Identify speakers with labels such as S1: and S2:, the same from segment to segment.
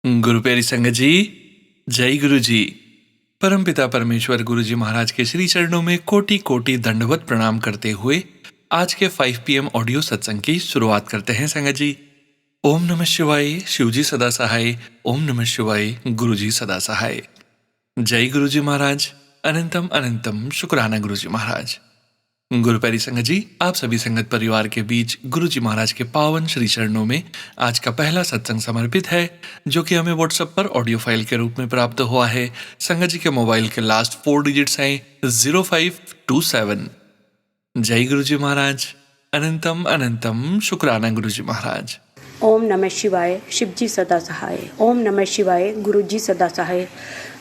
S1: गुरु प्यारी संगत जी, जय गुरु जी। परमपिता परमेश्वर गुरु जी महाराज के श्री चरणों में कोटि कोटि दंडवत प्रणाम करते हुए आज के 5 PM ऑडियो सत्संग की शुरुआत करते हैं संगत जी। ओम नमः शिवाय, शिव जी सदा सहाय। ओम नमः शिवाय, गुरु जी सदा सहाय। जय गुरु जी महाराज। अनंतम अनंतम शुक्राना गुरु जी महाराज। गुरु प्यारी संगत जी, आप सभी संगत परिवार के बीच गुरु जी महाराज के पावन श्री चरणों में आज का पहला सत्संग समर्पित है, जो कि हमें व्हाट्सएप पर ऑडियो फाइल के रूप में प्राप्त हुआ है। संगत जी के मोबाइल के लास्ट 4 डिजिट्स हैं 0527। जय गुरु जी महाराज। अनंतम अनंतम शुक्राना गुरु जी महाराज।
S2: ओम नमः शिवाय, शिव जी सदा सहाय। ओम नमः शिवाय, गुरु जी सदा सहाय।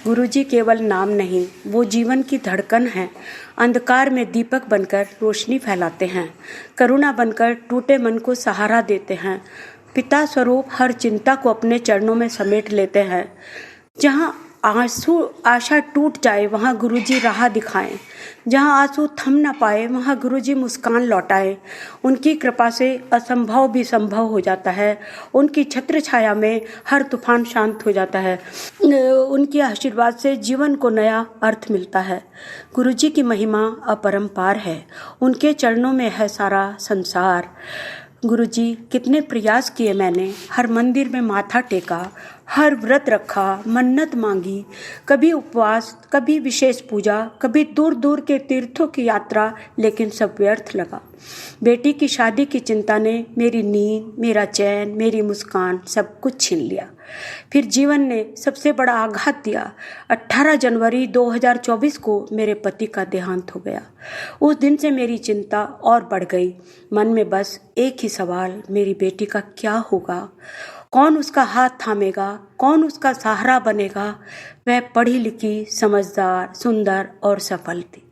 S2: गुरु जी केवल नाम नहीं, वो जीवन की धड़कन है। अंधकार में दीपक बनकर रोशनी फैलाते हैं, करुणा बनकर टूटे मन को सहारा देते हैं। पिता स्वरूप हर चिंता को अपने चरणों में समेट लेते हैं। जहाँ आशा टूट जाए वहाँ गुरुजी राह दिखाएं, जहाँ आंसू थम न पाए वहाँ गुरुजी मुस्कान लौटाएं। उनकी कृपा से असंभव भी संभव हो जाता है। उनकी छत्र छाया में हर तूफान शांत हो जाता है। उनके आशीर्वाद से जीवन को नया अर्थ मिलता है। गुरुजी की महिमा अपरंपार है। उनके चरणों में है सारा संसार। गुरुजी, कितने प्रयास किए मैंने, हर मंदिर में माथा टेका, हर व्रत रखा, मन्नत मांगी, कभी उपवास, कभी विशेष पूजा, कभी दूर दूर के तीर्थों की यात्रा, लेकिन सब व्यर्थ लगा। बेटी की शादी की चिंता ने मेरी नींद, मेरा चैन, मेरी मुस्कान सब कुछ छीन लिया। फिर जीवन ने सबसे बड़ा आघात दिया। 18 जनवरी 2024 को मेरे पति का देहांत हो गया। उस दिन से मेरी चिंता और बढ़ गई। मन में बस एक ही सवाल, मेरी बेटी का क्या होगा? कौन उसका हाथ थामेगा? कौन उसका सहारा बनेगा? वह पढ़ी लिखी, समझदार, सुंदर और सफल थी।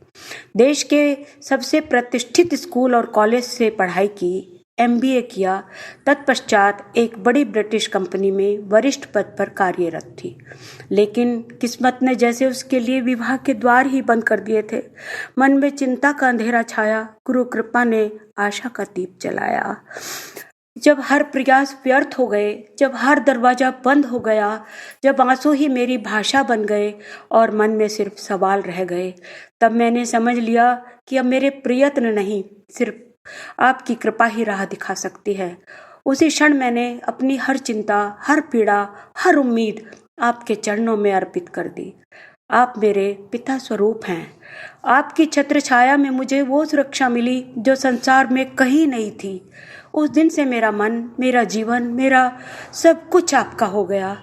S2: देश के सबसे प्रतिष्ठित स्कूल और कॉलेज से पढ़ाई की, MBA किया। तत्पश्चात एक बड़ी ब्रिटिश कंपनी में वरिष्ठ पद पर कार्यरत थी। लेकिन किस्मत ने जैसे उसके लिए विवाह के द्वार ही बंद कर दिए थे। मन में चिंता का अंधेरा छाया। गुरु कृपा ने आशा का दीप जलाया। जब हर प्रयास व्यर्थ हो गए, जब हर दरवाजा बंद हो गया, जब आंसू ही मेरी भाषा बन गए और मन में सिर्फ सवाल रह गए, तब मैंने समझ लिया कि अब मेरे प्रयत्न नहीं, सिर्फ आपकी कृपा ही राह दिखा सकती है। उसी क्षण मैंने अपनी हर चिंता, हर पीड़ा, हर उम्मीद आपके चरणों में अर्पित कर दी। आप मेरे पिता स्वरूप हैं। आपकी छत्र छाया में मुझे वो सुरक्षा मिली जो संसार में कहीं नहीं थी। उस दिन से मेरा मन, मेरा जीवन, मेरा सब कुछ आपका हो गया।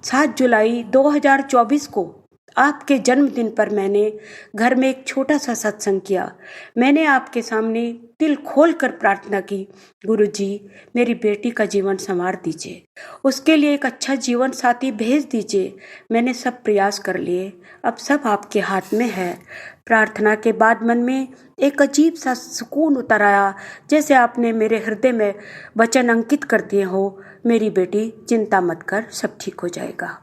S2: 7 जुलाई 2024 को आपके जन्मदिन पर मैंने घर में एक छोटा सा सत्संग किया। मैंने आपके सामने दिल खोल कर प्रार्थना की, गुरुजी, मेरी बेटी का जीवन संवार दीजिए, उसके लिए एक अच्छा जीवन साथी भेज दीजिए। मैंने सब प्रयास कर लिए, अब सब आपके हाथ में है। प्रार्थना के बाद मन में एक अजीब सा सुकून उतर आया, जैसे आपने मेरे हृदय में वचन अंकित कर दिए हो, मेरी बेटी चिंता मत कर, सब ठीक हो जाएगा।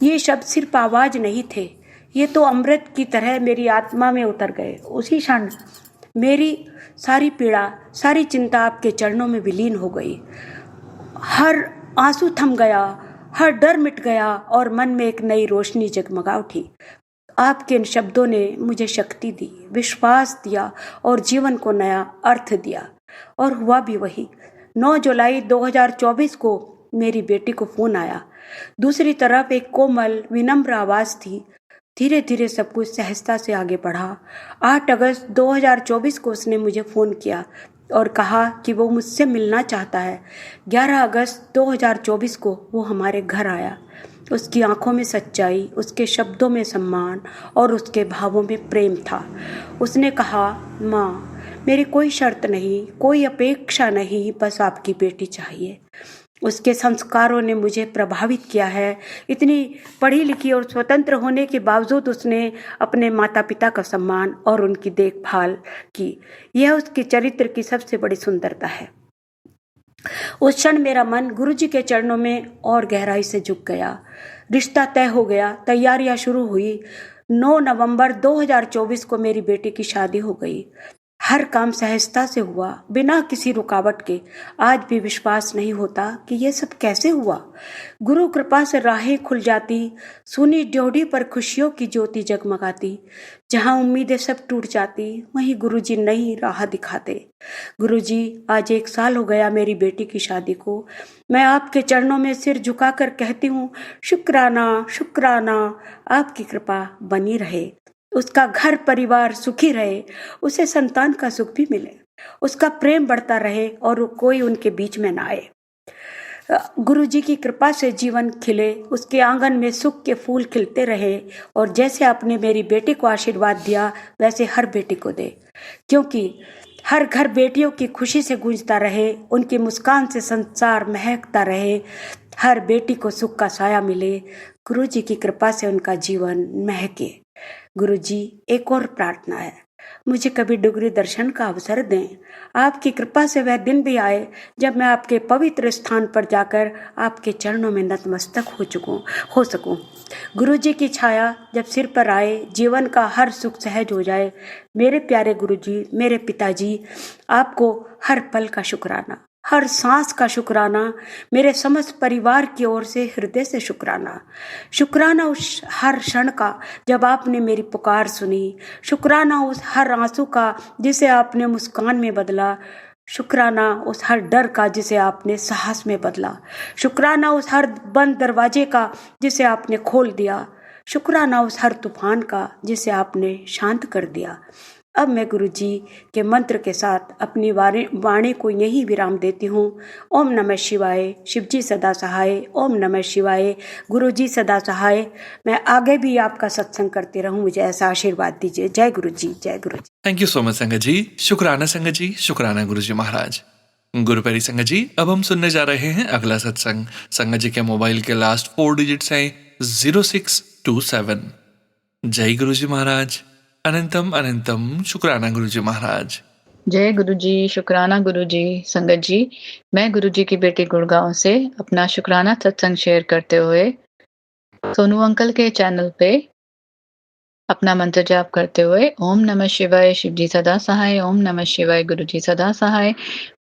S2: ये शब्द सिर्फ आवाज नहीं थे, ये तो अमृत की तरह मेरी आत्मा में उतर गए। उसी क्षण मेरी सारी पीड़ा, सारी चिंता आपके चरणों में विलीन हो गई। हर आंसू थम गया, हर डर मिट गया और मन में एक नई रोशनी जगमगा उठी। आपके इन शब्दों ने मुझे शक्ति दी, विश्वास दिया और जीवन को नया अर्थ दिया। और हुआ भी वही। 9 जुलाई 2024 को मेरी बेटी को फोन आया। दूसरी तरफ एक कोमल, विनम्र आवाज थी। धीरे धीरे सब कुछ सहजता से आगे बढ़ा। 8 अगस्त 2024 को उसने मुझे फ़ोन किया और कहा कि वो मुझसे मिलना चाहता है। 11 अगस्त 2024 को वो हमारे घर आया। उसकी आंखों में सच्चाई, उसके शब्दों में सम्मान और उसके भावों में प्रेम था। उसने कहा, माँ, मेरी कोई शर्त नहीं, कोई अपेक्षा नहीं, बस आपकी बेटी चाहिए। उसके संस्कारों ने मुझे प्रभावित किया है। इतनी पढ़ी लिखी और स्वतंत्र होने के बावजूद उसने अपने माता पिता का सम्मान और उनकी देखभाल की। यह उसके चरित्र की सबसे बड़ी सुंदरता है। उस क्षण मेरा मन गुरुजी के चरणों में और गहराई से झुक गया। रिश्ता तय हो गया, तैयारियां शुरू हुई। 9 नवंबर 2024 को मेरी बेटी की शादी हो गई। हर काम सहजता से हुआ, बिना किसी रुकावट के। आज भी विश्वास नहीं होता कि ये सब कैसे हुआ। गुरु कृपा से राहें खुल जाती, सुनी ड्योढ़ी पर खुशियों की ज्योति जगमगाती। जहाँ उम्मीदें सब टूट जाती, वहीं गुरुजी नई राह दिखाते। गुरुजी, आज 1 साल हो गया मेरी बेटी की शादी को। मैं आपके चरणों में सिर झुकाकर कहती हूँ, शुक्राना शुक्राना। आपकी कृपा बनी रहे, उसका घर परिवार सुखी रहे, उसे संतान का सुख भी मिले, उसका प्रेम बढ़ता रहे और कोई उनके बीच में ना आए। गुरुजी की कृपा से जीवन खिले, उसके आंगन में सुख के फूल खिलते रहे। और जैसे आपने मेरी बेटी को आशीर्वाद दिया, वैसे हर बेटी को दे, क्योंकि हर घर बेटियों की खुशी से गूंजता रहे, उनकी मुस्कान से संसार महकता रहे, हर बेटी को सुख का साया मिले। गुरुजी की कृपा से उनका जीवन महके। गुरुजी, एक और प्रार्थना है, मुझे कभी डुगरी दर्शन का अवसर दें। आपकी कृपा से वह दिन भी आए जब मैं आपके पवित्र स्थान पर जाकर आपके चरणों में नतमस्तक हो सकूं। गुरुजी की छाया जब सिर पर आए, जीवन का हर सुख सहज हो जाए। मेरे प्यारे गुरुजी, मेरे पिताजी, आपको हर पल का शुक्राना, हर सांस का शुक्राना, मेरे समस्त परिवार की ओर से हृदय से शुक्राना। शुक्राना उस हर क्षण का जब आपने मेरी पुकार सुनी, शुक्राना उस हर आंसू का जिसे आपने मुस्कान में बदला, शुक्राना उस हर डर का जिसे आपने साहस में बदला, शुक्राना उस हर बंद दरवाजे का जिसे आपने खोल दिया, शुक्राना उस हर तूफान का जिसे आपने शांत कर दिया। अब मैं गुरुजी के मंत्र के साथ अपनी वाणी को यही विराम देती हूँ। ओम नमः शिवाय, शिवजी सदा सहाय। ओम नमः शिवाय, गुरुजी सदा सहाय। मैं आगे भी आपका सत्संग करती रहूँ, मुझे ऐसा आशीर्वाद दीजिए। जय गुरुजी, जय गुरुजी।
S1: थैंक यू सो मच संगत जी। शुक्राना संगत जी, शुक्राना गुरुजी महाराज। गुरुपैरी संगत जी, अब हम सुनने जा रहे हैं अगला सत्संग। संगत जी के मोबाइल के लास्ट 4 डिजिट्स हैं 0627। जय गुरुजी महाराज। अनंतम अनंतम शुक्राना गुरुजी महाराज।
S3: जय गुरुजी, शुक्राना गुरुजी। संगत जी, मैं गुरुजी की बेटी गुड़गांव से अपना शुक्राना सत्संग शेयर करते हुए सोनू अंकल के चैनल पे अपना मंत्र जाप करते हुए ओम नमः शिवाय, शिवजी सदा सहाय। ओम नमः शिवाय, गुरुजी सदा सहाय।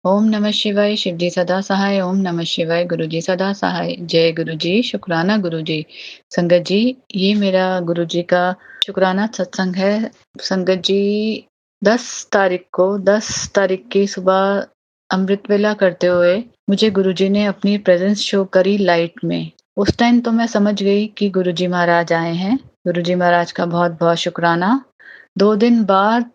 S3: ओम नमः शिवाय, शिवजी सदा सहाय। ओम नमः शिवाय, गुरुजी सदा सहाय। जय गुरुजी, शुक्राना गुरुजी। संगत जी, ये मेरा गुरुजी का शुक्राना सत्संग है। संगत जी, 10 तारीख की सुबह अमृत वेला करते हुए मुझे गुरुजी ने अपनी प्रेजेंस शो करी लाइट में। उस टाइम तो मैं समझ गई कि गुरुजी महाराज आए हैं। गुरुजी महाराज का बहुत बहुत शुक्राना। 2 दिन बाद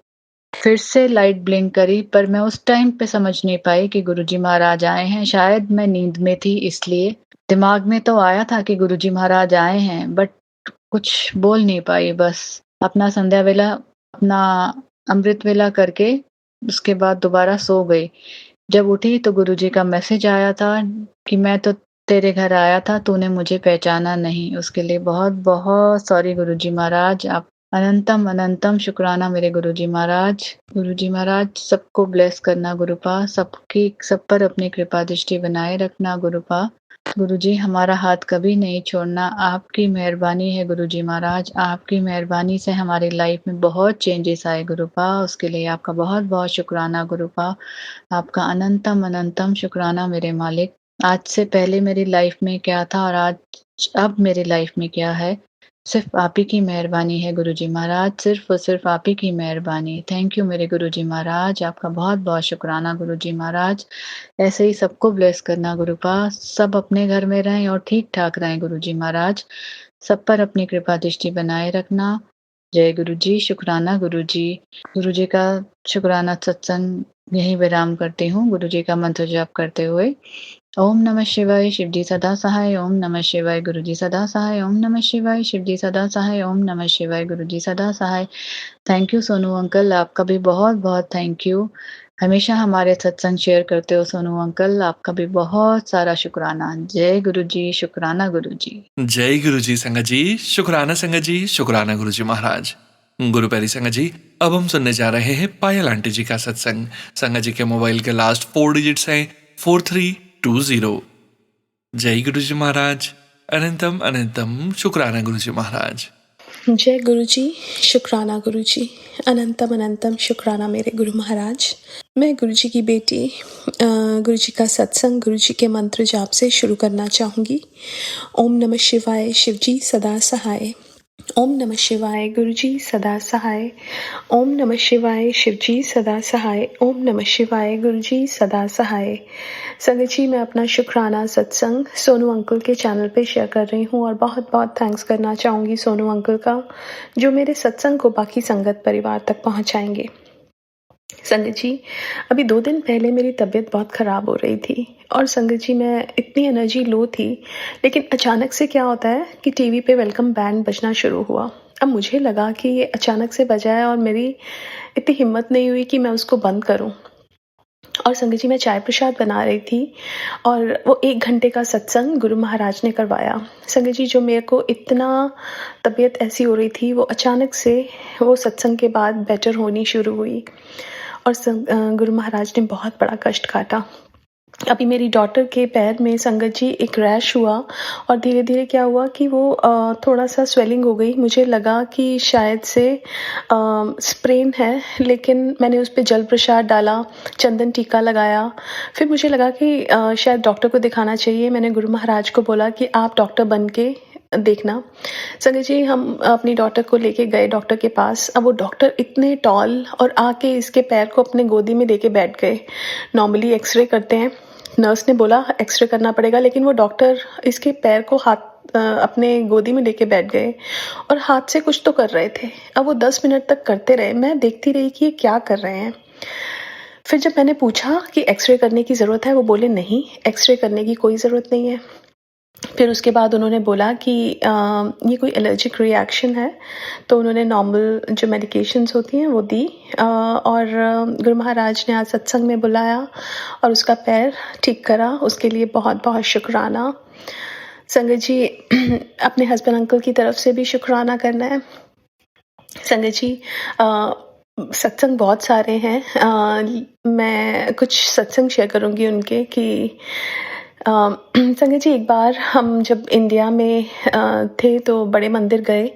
S3: फिर से लाइट ब्लिंक करी, पर मैं उस टाइम पे समझ नहीं पाई कि गुरुजी महाराज आए हैं। शायद मैं नींद में थी, इसलिए दिमाग में तो आया था कि गुरुजी महाराज आए हैं, बट कुछ बोल नहीं पाई। बस अपना संध्या वेला, अपना अमृत वेला करके उसके बाद दोबारा सो गई। जब उठी तो गुरुजी का मैसेज आया था कि मैं तो तेरे घर आया था, तूने मुझे पहचाना नहीं। उसके लिए बहुत बहुत सॉरी गुरुजी महाराज। आप अनंतम अनंतम शुक्राना मेरे गुरुजी महाराज। गुरुजी महाराज, सबको ब्लेस करना गुरुपा, सब पर अपनी कृपा दृष्टि बनाए रखना गुरुपा। गुरुजी, हमारा हाथ कभी नहीं छोड़ना। आपकी मेहरबानी है गुरुजी महाराज। आपकी मेहरबानी से हमारी लाइफ में बहुत चेंजेस आए गुरुपा। उसके लिए आपका बहुत बहुत शुक्राना गुरुपा। आपका अनंतम अनंतम शुक्राना मेरे मालिक। आज से पहले मेरी लाइफ में क्या था और आज अब मेरी लाइफ में क्या है, सिर्फ आप ही की मेहरबानी है गुरुजी महाराज। सिर्फ और सिर्फ आप ही की मेहरबानी। थैंक यू मेरे गुरुजी महाराज। आपका बहुत बहुत शुक्राना गुरुजी महाराज। ऐसे ही सबको ब्लेस करना गुरुपा। सब अपने घर में रहें और ठीक ठाक रहें गुरुजी महाराज। सब पर अपनी कृपा दृष्टि बनाए रखना। जय गुरुजी, शुक्राना गुरुजी। गुरुजी का शुक्राना सत्संग यही विराम करती हूँ गुरुजी का मंत्र जाप करते हुए। ओम नमः शिवाय, शिवजी सदा सहाय। ओम नमः शिवाय, गुरुजी सदा सहाय। ओम नमः शिवाय, शिवजी सदा सहाय। ओम नमः शिवाय, गुरुजी सदा सहाय। थैंक यू सोनू अंकल, आपका भी बहुत बहुत थैंक यू। हमेशा हमारे सत्संग शेयर करते हो सोनू अंकल, आपका भी बहुत सारा शुक्राना। जय गुरुजी, शुक्राना गुरुजी।
S1: जय गुरुजी संगत जी, शुक्राना संगत जी, शुक्राना गुरुजी महाराज। गुरुपैरी संगत जी, अब हम सुनने जा रहे हैं पायल आंटी जी का सत्संग। संगत जी के मोबाइल के लास्ट 4 डिजिट्स हैं 4320। जय गुरुजी महाराज। अनंतम अनंतम शुक्राना गुरुजी महाराज।
S4: जय गुरु जी, शुक्राना गुरु जी, अनंतम अनंतम शुक्राना मेरे गुरु महाराज। मैं गुरु जी की बेटी गुरु जी का सत्संग गुरु जी के मंत्र जाप से शुरू करना चाहूँगी। ओम नमः शिवाय, शिव जी सदा सहाय। ओम नमः शिवाय, गुरु जी सदा सहाय। ओम नमः शिवाय, शिव जी सदा सहाय। ओम नमः शिवाय, गुरु जी सदा सहाय। संगत जी, मैं अपना शुक्राना सत्संग सोनू अंकल के चैनल पे शेयर कर रही हूँ और बहुत बहुत थैंक्स करना चाहूँगी सोनू अंकल का, जो मेरे सत्संग को बाकी संगत परिवार तक पहुँचाएंगे। संगत जी, अभी 2 दिन पहले मेरी तबीयत बहुत ख़राब हो रही थी और संगत जी मैं इतनी एनर्जी लो थी, लेकिन अचानक से क्या होता है कि टीवी पे वेलकम बैंड बजना शुरू हुआ। अब मुझे लगा कि ये अचानक से बजा है और मेरी इतनी हिम्मत नहीं हुई कि मैं उसको बंद करूं। और संगत जी, मैं चाय प्रसाद बना रही थी और वो 1 घंटे का सत्संग गुरु महाराज ने करवाया। संगत जी, जो मेरे को इतना तबीयत ऐसी हो रही थी, वो अचानक से वो सत्संग के बाद बेटर होनी शुरू हुई और गुरु महाराज ने बहुत बड़ा कष्ट काटा। अभी मेरी डॉटर के पैर में संगत जी एक रैश हुआ और धीरे धीरे क्या हुआ कि वो थोड़ा सा स्वेलिंग हो गई। मुझे लगा कि शायद से स्प्रेन है, लेकिन मैंने उस पर जल प्रसाद डाला, चंदन टीका लगाया। फिर मुझे लगा कि शायद डॉक्टर को दिखाना चाहिए। मैंने गुरु महाराज को बोला कि आप डॉक्टर बन के देखना। संगत जी, हम अपनी डॉटर को लेके गए डॉक्टर के पास। अब वो डॉक्टर इतने टॉल और आके इसके पैर को अपने गोदी में लेके बैठ गए। नॉर्मली एक्सरे करते हैं, नर्स ने बोला एक्सरे करना पड़ेगा, लेकिन वो डॉक्टर इसके पैर को अपने गोदी में लेके बैठ गए और हाथ से कुछ तो कर रहे थे। अब वो 10 मिनट तक करते रहे। मैं देखती रही कि ये क्या कर रहे हैं। फिर जब मैंने पूछा कि एक्सरे करने की ज़रूरत है, वो बोले नहीं, एक्सरे करने की कोई ज़रूरत नहीं है। फिर उसके बाद उन्होंने बोला कि ये कोई एलर्जिक रिएक्शन है, तो उन्होंने नॉर्मल जो मेडिकेशंस होती हैं वो दी और गुरु महाराज ने आज सत्संग में बुलाया और उसका पैर ठीक करा। उसके लिए बहुत बहुत शुक्राना। संगत जी, अपने हस्बैंड अंकल की तरफ से भी शुक्राना करना है। संगत जी, सत्संग बहुत सारे हैं। मैं कुछ सत्संग शेयर करूँगी उनके कि संगत जी, एक बार हम जब इंडिया में थे तो बड़े मंदिर गए।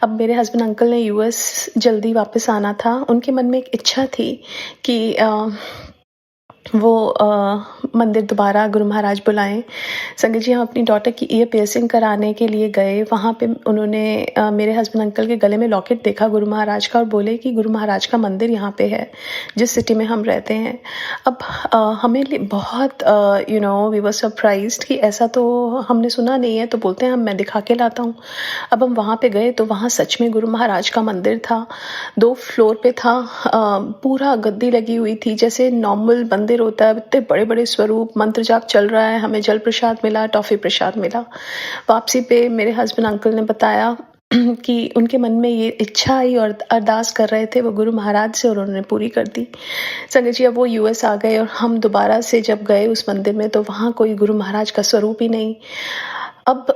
S4: अब मेरे हस्बैंड अंकल ने यूएस जल्दी वापस आना था। उनके मन में एक इच्छा थी कि वो मंदिर दोबारा गुरु महाराज बुलाएं। संगत जी, हम अपनी डॉटर की ईयर पियर्सिंग कराने के लिए गए। वहाँ पे उन्होंने मेरे हस्बैंड अंकल के गले में लॉकेट देखा गुरु महाराज का और बोले कि गुरु महाराज का मंदिर यहाँ पे है, जिस सिटी में हम रहते हैं। अब हमें बहुत वी वर सरप्राइज्ड कि ऐसा तो हमने सुना नहीं है। तो बोलते हैं मैं दिखा के लाता हूँ। अब हम वहाँ पे गए तो वहाँ सच में गुरु महाराज का मंदिर था। 2 फ्लोर पे था। पूरा गद्दी लगी हुई थी, जैसे नॉर्मल मंदिर होता है। इतने बड़े बड़े स्वरूप, मंत्र जाप चल रहा है। हमें जल प्रसाद मिला, टॉफी प्रसाद मिला। वापसी पे मेरे हस्बैंड अंकल ने बताया कि उनके मन में ये इच्छा आई और अरदास कर रहे थे वो गुरु महाराज से, और उन्होंने पूरी कर दी। संगत जी, अब वो यूएस आ गए और हम दोबारा से जब गए उस मंदिर में तो वहाँ कोई गुरु महाराज का स्वरूप ही नहीं। अब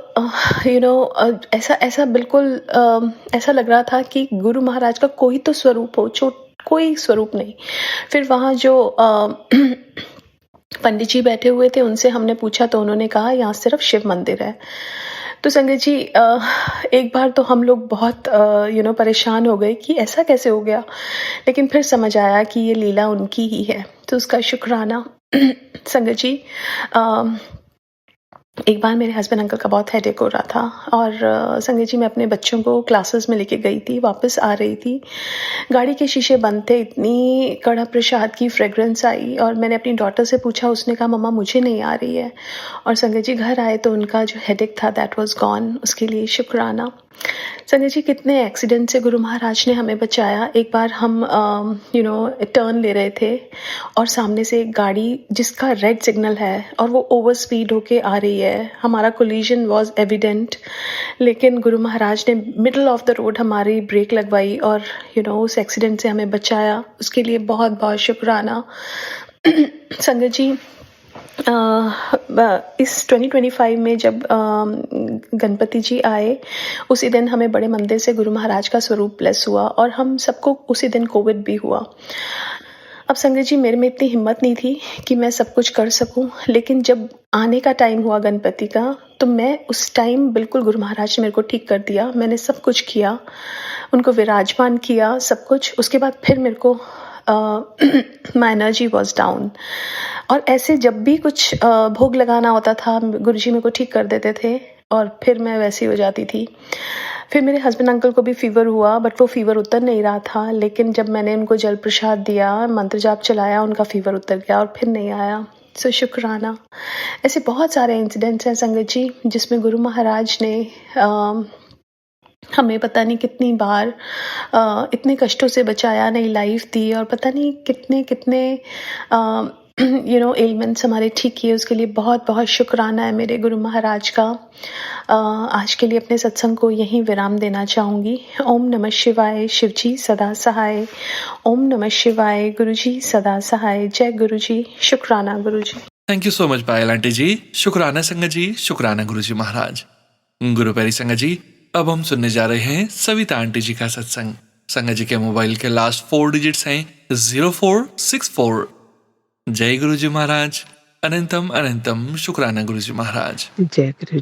S4: ऐसा बिल्कुल ऐसा लग रहा था कि गुरु महाराज का कोई तो स्वरूप हो, कोई स्वरूप नहीं। फिर वहाँ जो पंडित जी बैठे हुए थे उनसे हमने पूछा तो उन्होंने कहा यहाँ सिर्फ शिव मंदिर है। तो संगत जी, एक बार तो हम लोग बहुत परेशान हो गए कि ऐसा कैसे हो गया, लेकिन फिर समझ आया कि ये लीला उनकी ही है, तो उसका शुक्राना। संगत जी, एक बार मेरे हस्बैंड अंकल का बहुत हेडेक हो रहा था और संगत जी, मैं अपने बच्चों को क्लासेस में लेके गई थी। वापस आ रही थी, गाड़ी के शीशे बंद थे, इतनी कड़ा प्रसाद की फ्रेग्रेंस आई और मैंने अपनी डॉटर से पूछा। उसने कहा मम्मा मुझे नहीं आ रही है। और संगत जी, घर आए तो उनका जो हेडेक था दैट वाज गॉन। उसके लिए शुक्राना। संगत जी, कितने एक्सीडेंट से गुरु महाराज ने हमें बचाया। एक बार हम टर्न ले रहे थे और सामने से एक गाड़ी जिसका रेड सिग्नल है और वो ओवर स्पीड होके आ रही है। हमारा कोलिजन वाज एविडेंट, लेकिन गुरु महाराज ने मिडल ऑफ द रोड हमारी ब्रेक लगवाई और उस एक्सीडेंट से हमें बचाया। उसके लिए बहुत बहुत शुक्राना। संगत जी, इस 2025 में जब गणपति जी आए, उसी दिन हमें बड़े मंदिर से गुरु महाराज का स्वरूप ब्लेस हुआ और हम सबको उसी दिन कोविड भी हुआ। अब संगत जी मेरे में इतनी हिम्मत नहीं थी कि मैं सब कुछ कर सकूं, लेकिन जब आने का टाइम हुआ गणपति का, तो मैं उस टाइम बिल्कुल गुरु महाराज ने मेरे को ठीक कर दिया। मैंने सब कुछ किया, उनको विराजमान किया, सब कुछ। उसके बाद फिर मेरे को माय एनर्जी वाज डाउन, और ऐसे जब भी कुछ भोग लगाना होता था, गुरुजी मेरे को ठीक कर देते थे और फिर मैं वैसी हो जाती थी। फिर मेरे हस्बैंड अंकल को भी फ़ीवर हुआ, बट वो फ़ीवर उतर नहीं रहा था, लेकिन जब मैंने उनको जल प्रसाद दिया, मंत्र जाप चलाया, उनका फ़ीवर उतर गया और फिर नहीं आया। सो शुक्राना। ऐसे बहुत सारे इंसिडेंट्स हैं संगत जी, जिसमें गुरु महाराज ने हमें पता नहीं कितनी बार इतने कष्टों से बचाया, नई लाइफ दी, और पता नहीं कितने कितने एलिमेंट्स हमारे ठीक किए। उसके लिए बहुत बहुत शुक्राना है मेरे गुरु महाराज का। आज के लिए अपने सत्संग को यहीं विराम देना चाहूँगी। ओम नमः शिवाय, शिव जी सदा सहाय। ओम नमः शिवाय, गुरु जी सदा सहाय। जय गुरु जी, शुक्राना Guru ji.
S1: Thank you so much Payal aunty ji. शुक्राना संगत जी, शुक्राना गुरु जी महाराज। गुरु प्यारी संगत जी, अब हम सुनने जा रहे हैं सविता आंटी जी का सत्संग। संगत जी के मोबाइल के लास्ट 4 डिजिट्स हैं 0464। जय गुरु जी महाराज। अनंतम अनंतम शुक्राना गुरु जी महाराज।
S5: जय गुरु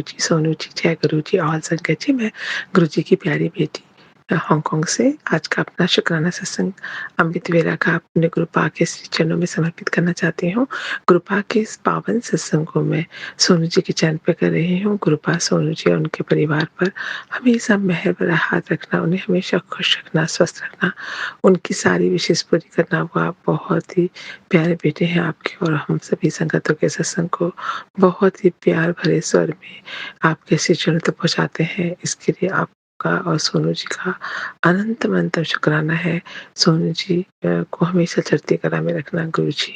S5: जी, सोनू जी, जय गुरु जी, ऑल संगत जी। मैं गुरु जी की प्यारी बेटी हांगकांग से आज का अपना शुक्राना सत्संग अमृत वेला का अपने गुरुपा के श्री चरणों में समर्पित करना चाहती हूँ। गुरुपा के इस पावन सत्संग को मैं सोनू जी के चैनल पे कर रही हूँ। गुरुपा सोनू जी और उनके परिवार पर हमेशा मेहर भरा हाथ रखना, उन्हें हमेशा खुश रखना, स्वस्थ रखना, उनकी सारी विशेष पूरी करना। वो आप बहुत ही प्यारे बेटे हैं आपके, और हम सभी संगतों के सत्संग को बहुत ही प्यार भरे स्वर में आपके श्री चरणों तक पहुँचाते हैं। इसके लिए आपका और सोनू जी का अनंतम अनंतम शुक्राना है। सोनू जी को हमेशा चढ़ती कला में रखना गुरु जी।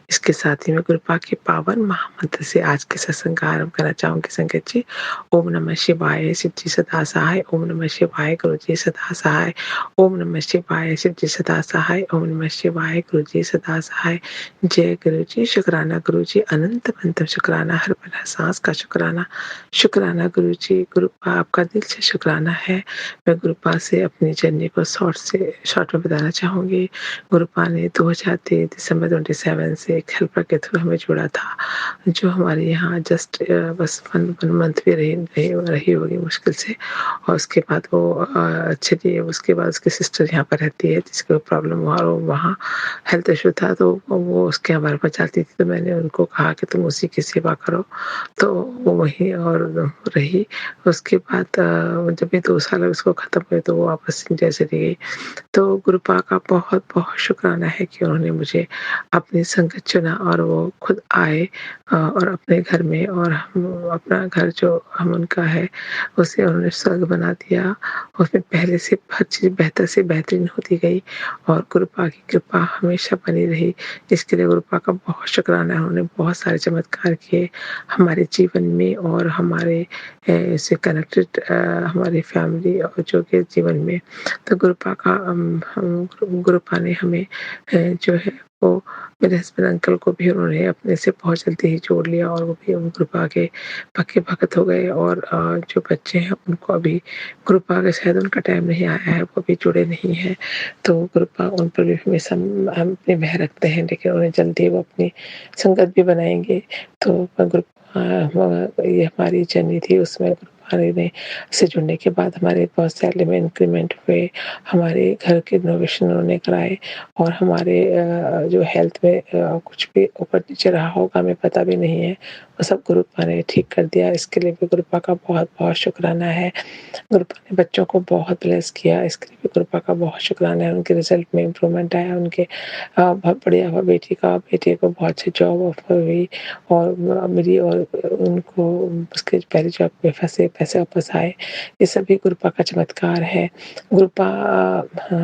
S5: इसके साथ ही मैं गुरुपा के पावन महामंत्र से आज के सत्संग का आरंभ करना चाहूँगी संगत जी। ओम नमः शिवाय, शिव जी सदा सहाय। ओम नमः शिवाय, गुरु जी सदा सहाय। ओम नमः शिवाय, शिव जी सदा सहाय। ओम नमः शिवाय, गुरु जी सदा सहाय। जय गुरु जी, शुक्राना गुरु जी, अनंत अनंतम शुक्राना, हर पल सांस का शुक्राना। शुक्राना गुरु जी, गुरुपा आपका दिल से शुक्राना है। मैं गुरुपा से अपनी जर्नी को शॉर्ट में बताना चाहूँगी। गुरुपा ने 2023 दिसंबर 27 से एक हेल्पर के थ्रू हमें जोड़ा था, जो हमारे यहाँ जस्ट बस 1 मंथ भी रही होगी मुश्किल से। और उसके बाद वो चलिए, उसके बाद उसकी सिस्टर यहाँ पर रहती है जिसको प्रॉब्लम हुआ, और वहाँ हेल्थ इशू था, तो वो उसके यहाँ बार जाती थी। तो मैंने उनको कहा कि तुम उसी की सेवा करो, तो वो वहीं और रही। उसके बाद जब ये 2 साल उसको ख़त्म हुए तो वो वापस इंडिया चली गई। तो गुरुपा का बहुत बहुत शुक्राना है कि उन्होंने मुझे अपनी संगत चुना, और वो खुद आए और अपने घर में, और हम अपना घर जो हम उनका है उसे उन्होंने स्वर्ग बना दिया। उसमें पहले से हर चीज़ बेहतर से बेहतरीन होती गई, और गुरुपा की कृपा हमेशा बनी रही। इसके लिए गुरुपा का बहुत शुक्राना है। उन्होंने बहुत सारे चमत्कार किए हमारे जीवन में, और हमारे से कनेक्टेड हमारी फैमिली और जो के जीवन में। तो गुरुपा का गुरुपा ने हमें जो है वो मेरे हस्बैंड अंकल को भी उन्होंने अपने से बहुत जल्दी ही जोड़ लिया, और वो भी गुरुपा के पक्के भक्त हो गए। और जो बच्चे हैं उनको अभी गुरुपा के शायद उनका टाइम नहीं आया है, वो अभी जुड़े नहीं हैं। तो गुरुपा उन पर भी हमेशा हम अपनी मेहर रखते हैं, लेकिन उन्हें जल्दी वो अपनी संगत भी बनाएंगे। तो ये हमारी जर्नी थी, उसमें गुरुपा ने से जुड़ने के बाद हमारे बहुत सैलरी में इंक्रीमेंट हुए, हमारे घर के रिनोवेशन उन्होंने कराए, और हमारे जो हेल्थ में कुछ भी ऊपर नीचे रहा होगा हमें पता भी नहीं है, वो सब गुरुपा ने ठीक कर दिया। इसके लिए भी गुरुपा का बहुत बहुत शुक्राना है। गुरुपा ने बच्चों को बहुत ब्लेस किया, इसके लिए भी गुरुपा का बहुत शुक्राना है। उनके रिजल्ट में इम्प्रूवमेंट आया, उनके बहुत बढ़िया हुआ। बेटी को बहुत अच्छी जॉब ऑफर हुई, और मिली, और उनको उसके पहली जॉब में फँसे पैसे वापस आए। ये सभी गुरुपा का चमत्कार है। गुरुपा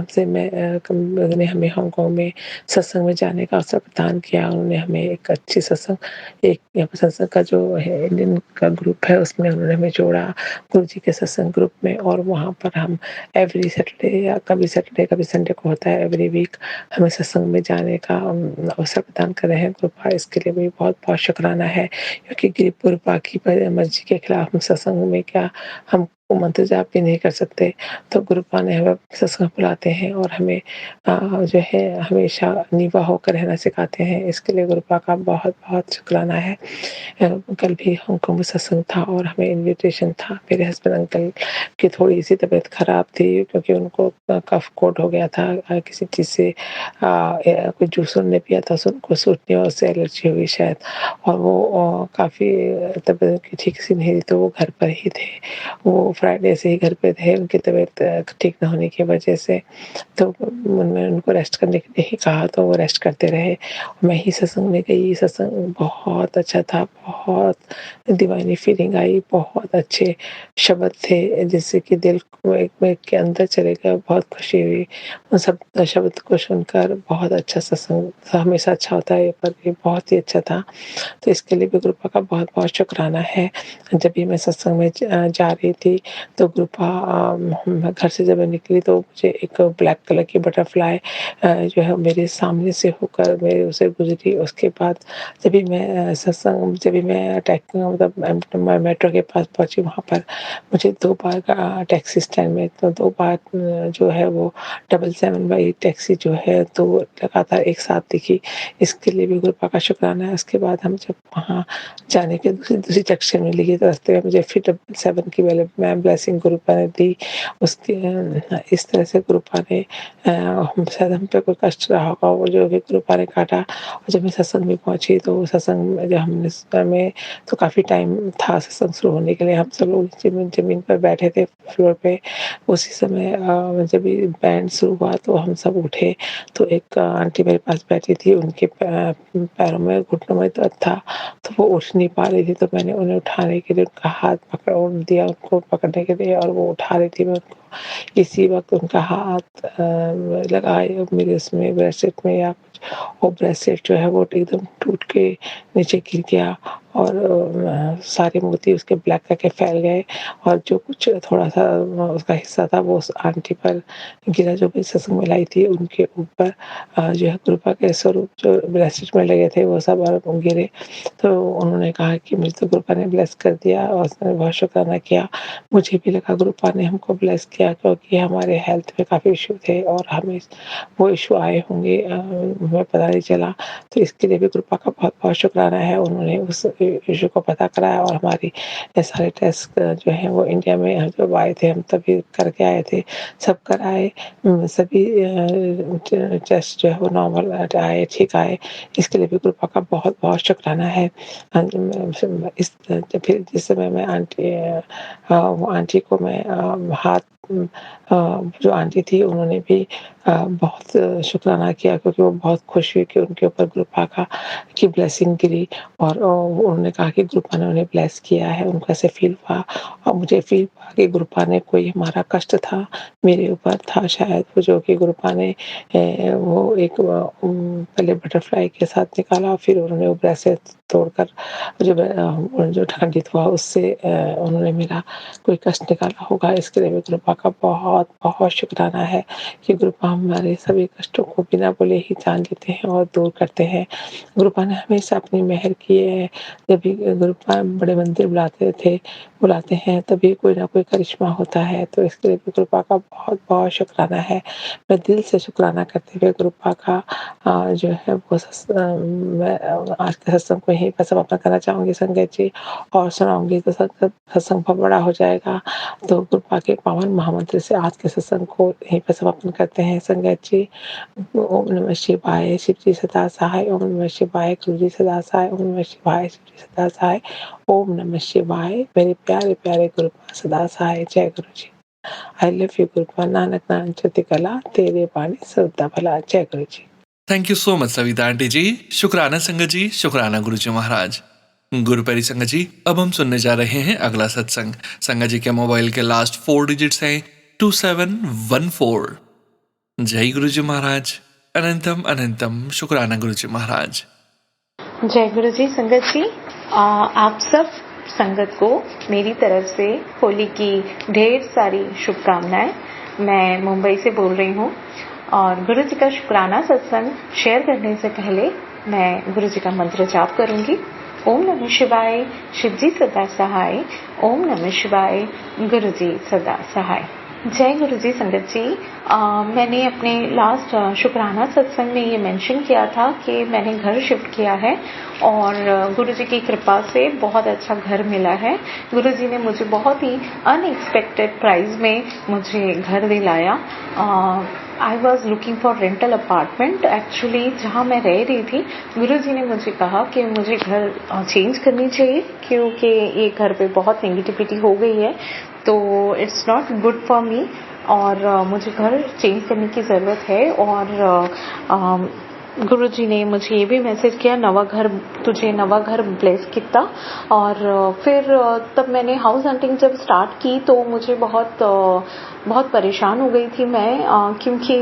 S5: से ने हमें हांगकांग में सत्संग में जाने का अवसर प्रदान किया। उन्होंने हमें एक अच्छी सत्संग, एक यहाँ पर सत्संग का जो है इंडियन का ग्रुप है, उसमें उन्होंने हमें जोड़ा गुरुजी के सत्संग ग्रुप में। और वहाँ पर हम एवरी सैटरडे, या कभी सैटरडे कभी संडे को होता है, एवरी वीक हमें सत्संग में जाने का अवसर प्रदान कर रहे हैं गुरुपा। इसके लिए भी बहुत बहुत शुक्राना है, क्योंकि गुरुपा की मर्जी के खिलाफ हम सत्संग में क्या हम वो मंत्र जाप भी नहीं कर सकते, तो गुरुपा ने हमें सत्संग बुलाते हैं और हमें जो है हमेशा नीवा होकर रहना सिखाते हैं। इसके लिए गुरुपा का बहुत-बहुत शुक्राना है। कल भी हांगकांग में सत्संग था और हमें इन्विटेशन था। मेरे हस्बैंड अंकल की थोड़ी-सी तबीयत खराब थी क्योंकि उनको कफ कोल्ड हो गया था किसी चीज़ से कोई जूस उन्होंने पिया था, सो उनको सूट नहीं हुआ, उससे एलर्जी हुई शायद और वो काफ़ी तबीयत उनकी ठीक सी नहीं थी, तो वो घर पर ही थे। वो फ्राइडे से ही घर पे थे, उनकी तबीयत ठीक ना होने की वजह से, तो मैंने उनको रेस्ट करने के लिए ही कहा, तो वो रेस्ट करते रहे। मैं ही सत्संग में गई, सत्संग बहुत अच्छा था, बहुत डिवाइनली फीलिंग आई, बहुत अच्छे शब्द थे, जिससे कि दिल को एक के अंदर चले गए, बहुत खुशी हुई। उन सब शब्द को सुनकर बहुत अच्छा सत्संग हमेशा अच्छा होता है, पर ये बहुत ही अच्छा था। तो इसके लिए भी गुरुपा का बहुत-बहुत शुक्राना है। जब भी मैं सत्संग में जा रही थी, तो गुरुपा मैं घर से जब मैं निकली तो मुझे एक ब्लैक कलर की बटरफ्लाई जो है मेरे सामने से होकर मेरे उसे गुज़री। उसके बाद जब भी मैं सत्संग जब भी मैं मतलब मैं मेट्रो के पास पहुँची, वहाँ पर मुझे 2 बार टैक्सी स्टैंड में तो 2 बार जो है वो 777 वाली टैक्सी जो है तो लगातार एक साथ दिखी। इसके लिए भी गुरुपा का शुक्राना है। उसके बाद हम जब वहाँ जाने के दूसरी जंक्शन में लगी तो रास्ते में मुझे फिर 777 की मैं ब्लेसिंग गुरुपा ने दी। उसके इस तरह से गुरुपा ने शायद हम पे कोई कष्ट रहा होगा, वो जो भी गुरुपा ने काटा। और जब मैं सत्संग में पहुँची तो सत्संग में जब हमने में तो काफ़ी टाइम था सत्संग शुरू होने के लिए। हम सब लोग ज़मीन पर बैठे थे फ्लोर पे। उसी समय जब भी बैंड शुरू हुआ तो हम सब उठे, तो एक आंटी मेरे पास बैठी थी, उनके पैरों में घुटनों में दर्द था, तो वो उठ नहीं पा रही थी, तो मैंने उन्हें उठाने के लिए उनका हाथ पकड़ दिया, उनको पकड़ने के लिए, और वो उठा रही थी, मैं उनको इसी वक़्त उनका हाथ लगाए मेरे उसमें ब्रेसलेट में या कुछ, वो ब्रेसलेट जो है वो एकदम टूट के नीचे गिर गया और सारे मोती उसके ब्लैक करके फैल गए और जो कुछ थोड़ा-सा उसका हिस्सा था वो उस आंटी पर गिरा जो मैं सत्संग में लाई थी, उनके ऊपर जो है कृपा के स्वरूप जो ब्रेसलेट में लगे थे वो सब गिरे। तो उन्होंने कहा कि मुझे तो गुरुपा ने ब्लेस कर दिया और उसने बहुत शुक्राना किया। मुझे भी लगा गुरुपा ने हमको ब्लेस किया क्योंकि हमारे हेल्थ में काफ़ी इश्यू थे और हमें वो इश्यू आए होंगे हमें पता नहीं चला। तो इसके लिए भी गुरुपा का बहुत-बहुत शुक्राना है। उन्होंने उस इश्यू को पता कराया और हमारी ये सारे टेस्ट जो हैं वो इंडिया में हम जब आए थे हम तभी करके आए थे। सब कराए सभी टेस्ट जो है वो नॉर्मल आए, ठीक आए। इसके लिए भी गुरुपा का बहुत-बहुत शुक्राना है। फिर जिस समय मैं वो आंटी को मैं हाथ जो आंटी थी उन्होंने भी बहुत शुक्राना किया क्योंकि वो बहुत खुश हुई कि उनके ऊपर गुरुपा की ब्लेसिंग गिरी और उन्होंने कहा कि गुरुपा ने उन्हें ब्लेस किया है, उनको ऐसे फ़ील हुआ और मुझे फ़ील हुआ कि गुरुपा ने कोई हमारा कष्ट था, मेरे ऊपर था शायद वो जो कि गुरुपा ने वो एक पहले बटरफ्लाई के साथ निकाला फिर उन्होंने वो ब्रेसलेट तोड़कर जो खंडित हुआ उससे उन्होंने मेरा कोई कष्ट निकाला होगा। इसके लिए भी गुरुपा का बहुत-बहुत शुक्राना है कि गुरुपा हमारे सभी कष्टों को बिना बोले ही जान लेते हैं और दूर करते हैं। गुरुपा ने हमेशा अपनी मेहर की है। जब भी गुरुपा बड़े मंदिर बुलाते हैं तभी कोई ना कोई करिश्मा होता है। तो इसके लिए भी गुरुपा का बहुत-बहुत शुक्राना है। मैं दिल से शुक्राना करते हुए गुरुपा का जो है वो मैं आज के सत्संग को यहीं पर समापन करना चाहूँगी संगत जी और सुनाऊँगी तो सत्संग बहुत बड़ा हो जाएगा। तो गुरुपा के पावन महामंत्र से आज के सत्संग को यहीं पर समापन करते हैं संगत जी। ओम नमः शिवाय, शिव जी सदा सहाय। ओम नमः शिवाय, गुरु जी सदा सहाय। ओम नमः शिवाय, शिव जी सदा सहाय। ओम नमः शिवाय, मेरे प्यारे गुरुपा सदा सहाय। जय Guru ji. I love you गुरुपा। नानक नाम चढ़ती कला, तेरे बानी सदा भला। जय Guru ji.
S1: Thank you so much Savita aunty ji. शुक्राना संगत जी, शुक्राना गुरुजी महाराज। गुरुपैरी संगत जी, अब हम सुनने जा रहे हैं अगला सत्संग। संगत जी के मोबाइल के लास्ट 4 डिजिट्स हैं 2714। जय गुरुजी महाराज। अनंतम अनंतम शुक्राना गुरुजी महाराज।
S6: जय गुरु जी। संगत जी, आप सब संगत को मेरी तरफ से होली की ढेर सारी शुभकामनाएं। मैं मुंबई से बोल रही हूँ और गुरु जी का शुक्राना सत्संग शेयर करने से पहले मैं गुरु जी का मंत्र जाप करूंगी। ओम नमः शिवाय, शिवजी सदा सहाय। ओम नमः शिवाय, गुरुजी सदा सहाय। जय गुरुजी संगत जी। मैंने अपने लास्ट शुक्राना सत्संग में ये मेंशन किया था कि मैंने घर शिफ्ट किया है और गुरुजी की कृपा से बहुत अच्छा घर मिला है। गुरुजी ने मुझे बहुत ही अनएक्सपेक्टेड प्राइस में मुझे घर दिलाया। I was looking for rental apartment. Actually जहाँ मैं रह रही थी, गुरुजी ने मुझे कहा कि मुझे घर चेंज करनी चाहिए क्योंकि ये घर पे बहुत नेगेटिविटी हो गई है, तो it's not good for me और मुझे घर चेंज करने की ज़रूरत है। और गुरुजी ने मुझे ये भी मैसेज किया, तुझे नवा घर ब्लेस किया। और फिर तब मैंने हाउस हंटिंग जब स्टार्ट की तो मुझे बहुत परेशान हो गई थी मैं, क्योंकि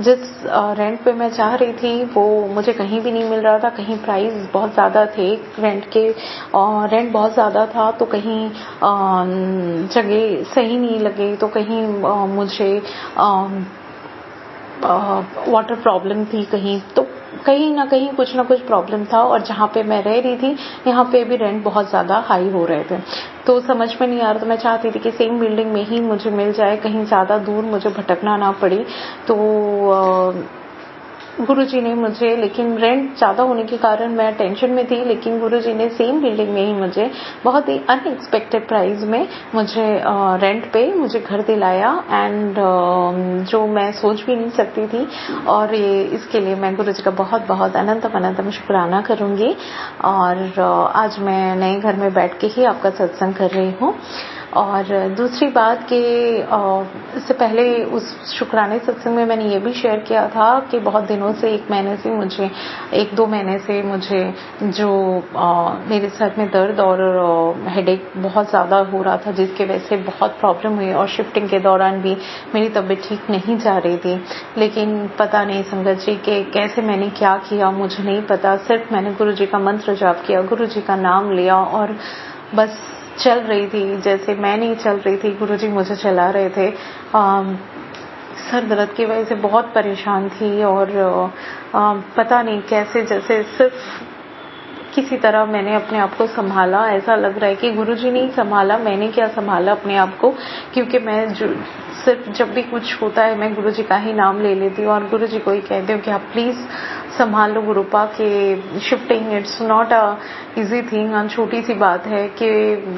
S6: जिस रेंट पे मैं चाह रही थी वो मुझे कहीं भी नहीं मिल रहा था। कहीं प्राइस बहुत ज़्यादा थे रेंट के, रेंट बहुत ज़्यादा था तो कहीं जगह सही नहीं लगी, तो कहीं मुझे वाटर प्रॉब्लम थी, कहीं ना कहीं कुछ ना कुछ प्रॉब्लम था। और जहाँ पे मैं रह रही थी यहाँ पे भी रेंट बहुत ज़्यादा हाई हो रहे थे, तो समझ में नहीं आ रहा था। मैं चाहती थी कि सेम बिल्डिंग में ही मुझे मिल जाए, कहीं ज़्यादा दूर मुझे भटकना ना पड़े। तो गुरुजी ने मुझे, लेकिन रेंट ज़्यादा होने के कारण मैं टेंशन में थी, लेकिन गुरुजी ने सेम बिल्डिंग में ही मुझे बहुत ही अनएक्सपेक्टेड प्राइस में मुझे रेंट पे मुझे घर दिलाया। एंड जो मैं सोच भी नहीं सकती थी। और ये इसके लिए मैं गुरुजी का बहुत बहुत अनंतम शुक्राना करूँगी। और आज मैं नए घर में बैठ के ही आपका सत्संग कर रही हूँ। और दूसरी बात कि इससे पहले उस शुक्राने सत्संग में मैंने ये भी शेयर किया था कि बहुत दिनों से, 1-2 महीने से मुझे जो मेरे सर में दर्द और हेडेक बहुत ज़्यादा हो रहा था, जिसके वजह से बहुत प्रॉब्लम हुई। और शिफ्टिंग के दौरान भी मेरी तबीयत ठीक नहीं जा रही थी। लेकिन पता नहीं संगत जी कि कैसे मैंने क्या किया मुझे नहीं पता। सिर्फ मैंने गुरुजी का मंत्र जाप किया, गुरुजी का नाम लिया और बस चल रही थी। जैसे मैं नहीं चल रही थी, गुरुजी मुझे चला रहे थे। सर दर्द की वजह से बहुत परेशान थी और पता नहीं कैसे, जैसे सिर्फ किसी तरह मैंने अपने आप को संभाला। ऐसा लग रहा है कि गुरुजी ने ही संभाला, मैंने क्या संभाला अपने आप को, क्योंकि मैं सिर्फ जब भी कुछ होता है मैं गुरुजी का ही नाम ले लेती हूँ और गुरुजी को ही कहती हूँ कि आप प्लीज़ संभाल लो गुरुपा के shifting it's not a easy thing. छोटी सी बात है कि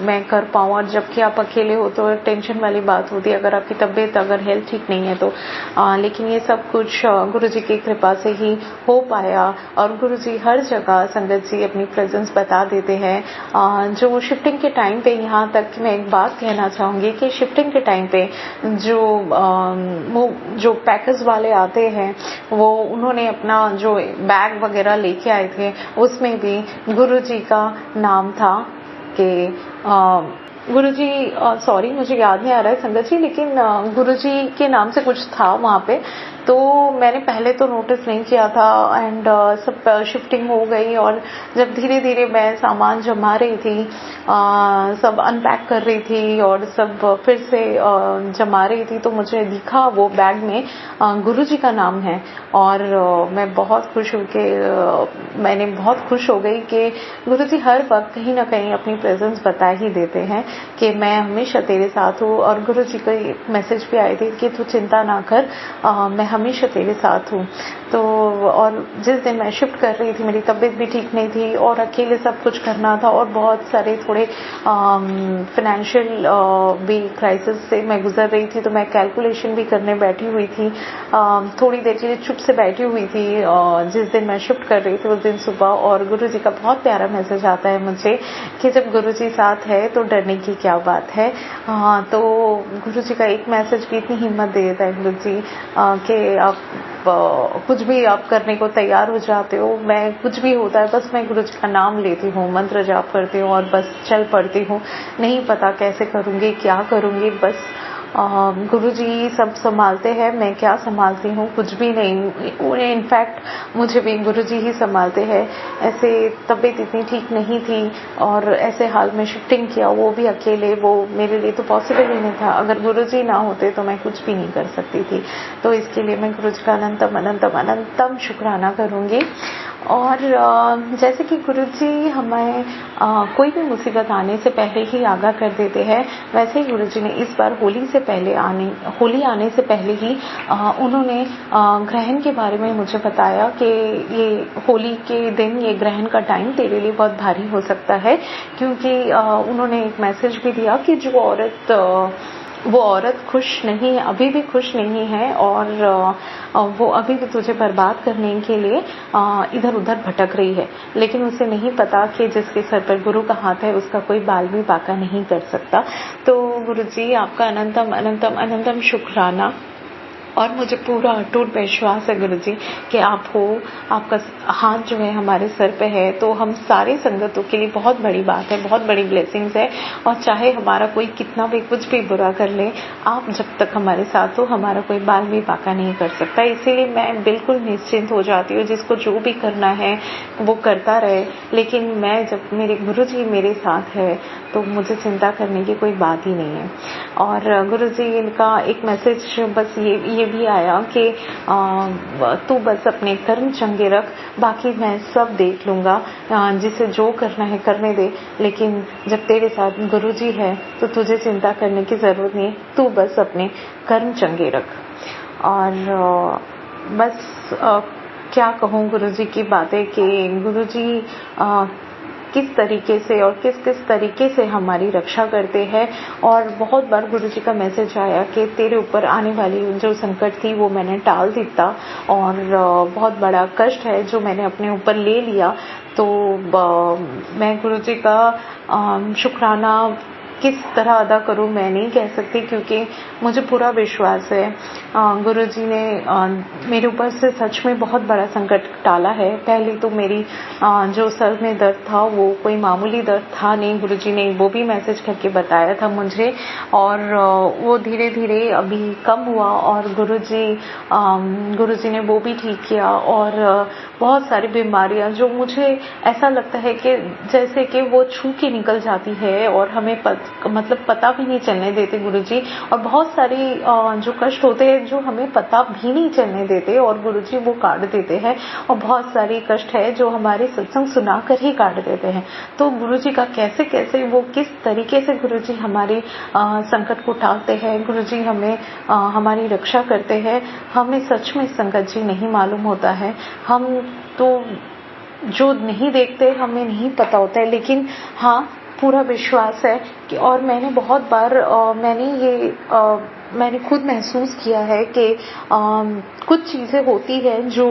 S6: मैं कर पाऊँ, और जबकि आप अकेले हो तो टेंशन वाली बात होती है अगर आपकी तबीयत, अगर हेल्थ ठीक नहीं है तो। लेकिन ये सब कुछ गुरुजी की कृपा से ही हो पाया। और गुरुजी हर जगह संगत जी अपनी प्रेजेंस बता देते हैं। जो शिफ्टिंग के टाइम पे, यहाँ तक कि मैं एक बात कहना चाहूँगी कि शिफ्टिंग के टाइम पे जो पैकर्स वाले आते हैं वो उन्होंने अपना जो बैग वगैरह लेके आए थे उसमें भी गुरुजी का नाम था कि गुरुजी, सॉरी मुझे याद नहीं आ रहा है संगत जी, लेकिन गुरुजी के नाम से कुछ था वहाँ पे। तो मैंने पहले तो नोटिस नहीं किया था एंड सब शिफ्टिंग हो गई। और जब धीरे धीरे मैं सामान जमा रही थी, सब अनपैक कर रही थी और सब फिर से जमा रही थी, तो मुझे दिखा वो बैग में गुरुजी का नाम है। और मैं बहुत खुश हो गई कि गुरुजी हर वक्त कहीं ना कहीं अपनी प्रेजेंस बता ही देते हैं कि मैं हमेशा तेरे साथ हूँ। और गुरुजी का मैसेज भी आए थे कि तू चिंता ना कर, मैं हमेशा तेरे साथ हूँ। तो और जिस दिन मैं शिफ्ट कर रही थी मेरी तबीयत भी ठीक नहीं थी और अकेले सब कुछ करना था और बहुत सारे थोड़े फाइनेंशियल भी क्राइसिस से मैं गुजर रही थी। तो मैं कैलकुलेशन भी करने बैठी हुई थी, थोड़ी देर के लिए चुप से बैठी हुई थी जिस दिन मैं शिफ्ट कर रही थी उस दिन सुबह। और गुरुजी का बहुत प्यारा मैसेज आता है मुझे कि जब गुरुजी साथ है तो डरने की क्या बात है। तो गुरुजी का एक मैसेज भी इतनी हिम्मत दे देता है गुरुजी कि आप कुछ भी आप करने को तैयार हो जाते हो। मैं कुछ भी होता है बस मैं गुरुजी का नाम लेती हूँ, मंत्र जाप करती हूँ और बस चल पड़ती हूँ। नहीं पता कैसे करूँगी, क्या करूँगी, बस गुरुजी सब संभालते हैं, मैं क्या संभालती हूँ, कुछ भी नहीं। इनफैक्ट मुझे भी गुरुजी ही संभालते हैं। ऐसे तबीयत इतनी ठीक नहीं थी और ऐसे हाल में शिफ्टिंग किया, वो भी अकेले, वो मेरे लिए तो पॉसिबल ही नहीं था। अगर गुरुजी ना होते तो मैं कुछ भी नहीं कर सकती थी। तो इसके लिए मैं गुरुजी का अनंतम शुक्राना करूँगी। और जैसे कि गुरुजी हमें कोई भी मुसीबत आने से पहले ही आगाह कर देते हैं, वैसे ही गुरुजी ने इस बार होली आने से पहले ही उन्होंने ग्रहण के बारे में मुझे बताया कि ये होली के दिन, ये ग्रहण का टाइम तेरे लिए बहुत भारी हो सकता है, क्योंकि उन्होंने एक मैसेज भी दिया कि वो औरत खुश नहीं है, अभी भी खुश नहीं है, और वो अभी भी तुझे बर्बाद करने के लिए इधर उधर भटक रही है, लेकिन उसे नहीं पता कि जिसके सर पर गुरु का हाथ है उसका कोई बाल भी बांका नहीं कर सकता। तो गुरुजी आपका अनंतम अनंतम अनंतम शुक्राना, और मुझे पूरा अटूट विश्वास है गुरुजी कि आप हो, आपका हाथ जो है हमारे सर पे है, तो हम सारे संगतों के लिए बहुत बड़ी बात है, बहुत बड़ी ब्लेसिंग्स है। और चाहे हमारा कोई कितना भी कुछ भी बुरा कर ले, आप जब तक हमारे साथ हो हमारा कोई बाल भी बांका नहीं कर सकता। इसीलिए मैं बिल्कुल निश्चिंत हो जाती हूँ, जिसको जो भी करना है वो करता रहे, लेकिन मैं जब मेरे गुरुजी मेरे साथ है तो मुझे चिंता करने की कोई बात ही नहीं है। और गुरुजी इनका एक मैसेज बस ये भी आया कि तू बस अपने कर्म चंगे रख, बाकी मैं सब देख लूंगा, जिसे जो करना है करने दे, लेकिन जब तेरे साथ गुरुजी है तो तुझे चिंता करने की जरूरत नहीं, तू बस अपने कर्म चंगे रख। और बस क्या कहूँ गुरुजी की बातें कि गुरुजी किस तरीके से और किस तरीके से हमारी रक्षा करते हैं। और बहुत बार गुरुजी का मैसेज आया कि तेरे ऊपर आने वाली जो संकट थी वो मैंने टाल दिया, और बहुत बड़ा कष्ट है जो मैंने अपने ऊपर ले लिया। तो मैं गुरुजी का शुक्राना किस तरह अदा करूं मैं नहीं कह सकती, क्योंकि मुझे पूरा विश्वास है गुरुजी ने मेरे ऊपर से सच में बहुत बड़ा संकट टाला है। पहले तो मेरी जो सर में दर्द था वो कोई मामूली दर्द था नहीं, गुरुजी ने वो भी मैसेज करके बताया था मुझे, और वो धीरे धीरे अभी कम हुआ, और गुरुजी ने वो भी ठीक किया। और बहुत सारी बीमारियां जो मुझे ऐसा लगता है कि जैसे कि वो छू के निकल जाती है और हमें मतलब पता भी नहीं चलने देते गुरुजी, और बहुत सारी जो कष्ट होते हैं जो हमें पता भी नहीं चलने देते और गुरुजी वो काट देते हैं, और बहुत सारी कष्ट है जो हमारे सत्संग सुनाकर ही काट देते हैं। तो गुरुजी का कैसे वो किस तरीके से गुरुजी हमारे संकट को टालते हैं, गुरुजी हमें हमारी रक्षा करते हैं, हमें सच में संगत जी नहीं मालूम होता है। हम तो जो नहीं देखते हमें नहीं पता होता है, लेकिन हाँ पूरा विश्वास है कि, और मैंने बहुत बार मैंने खुद महसूस किया है कि कुछ चीजें होती है जो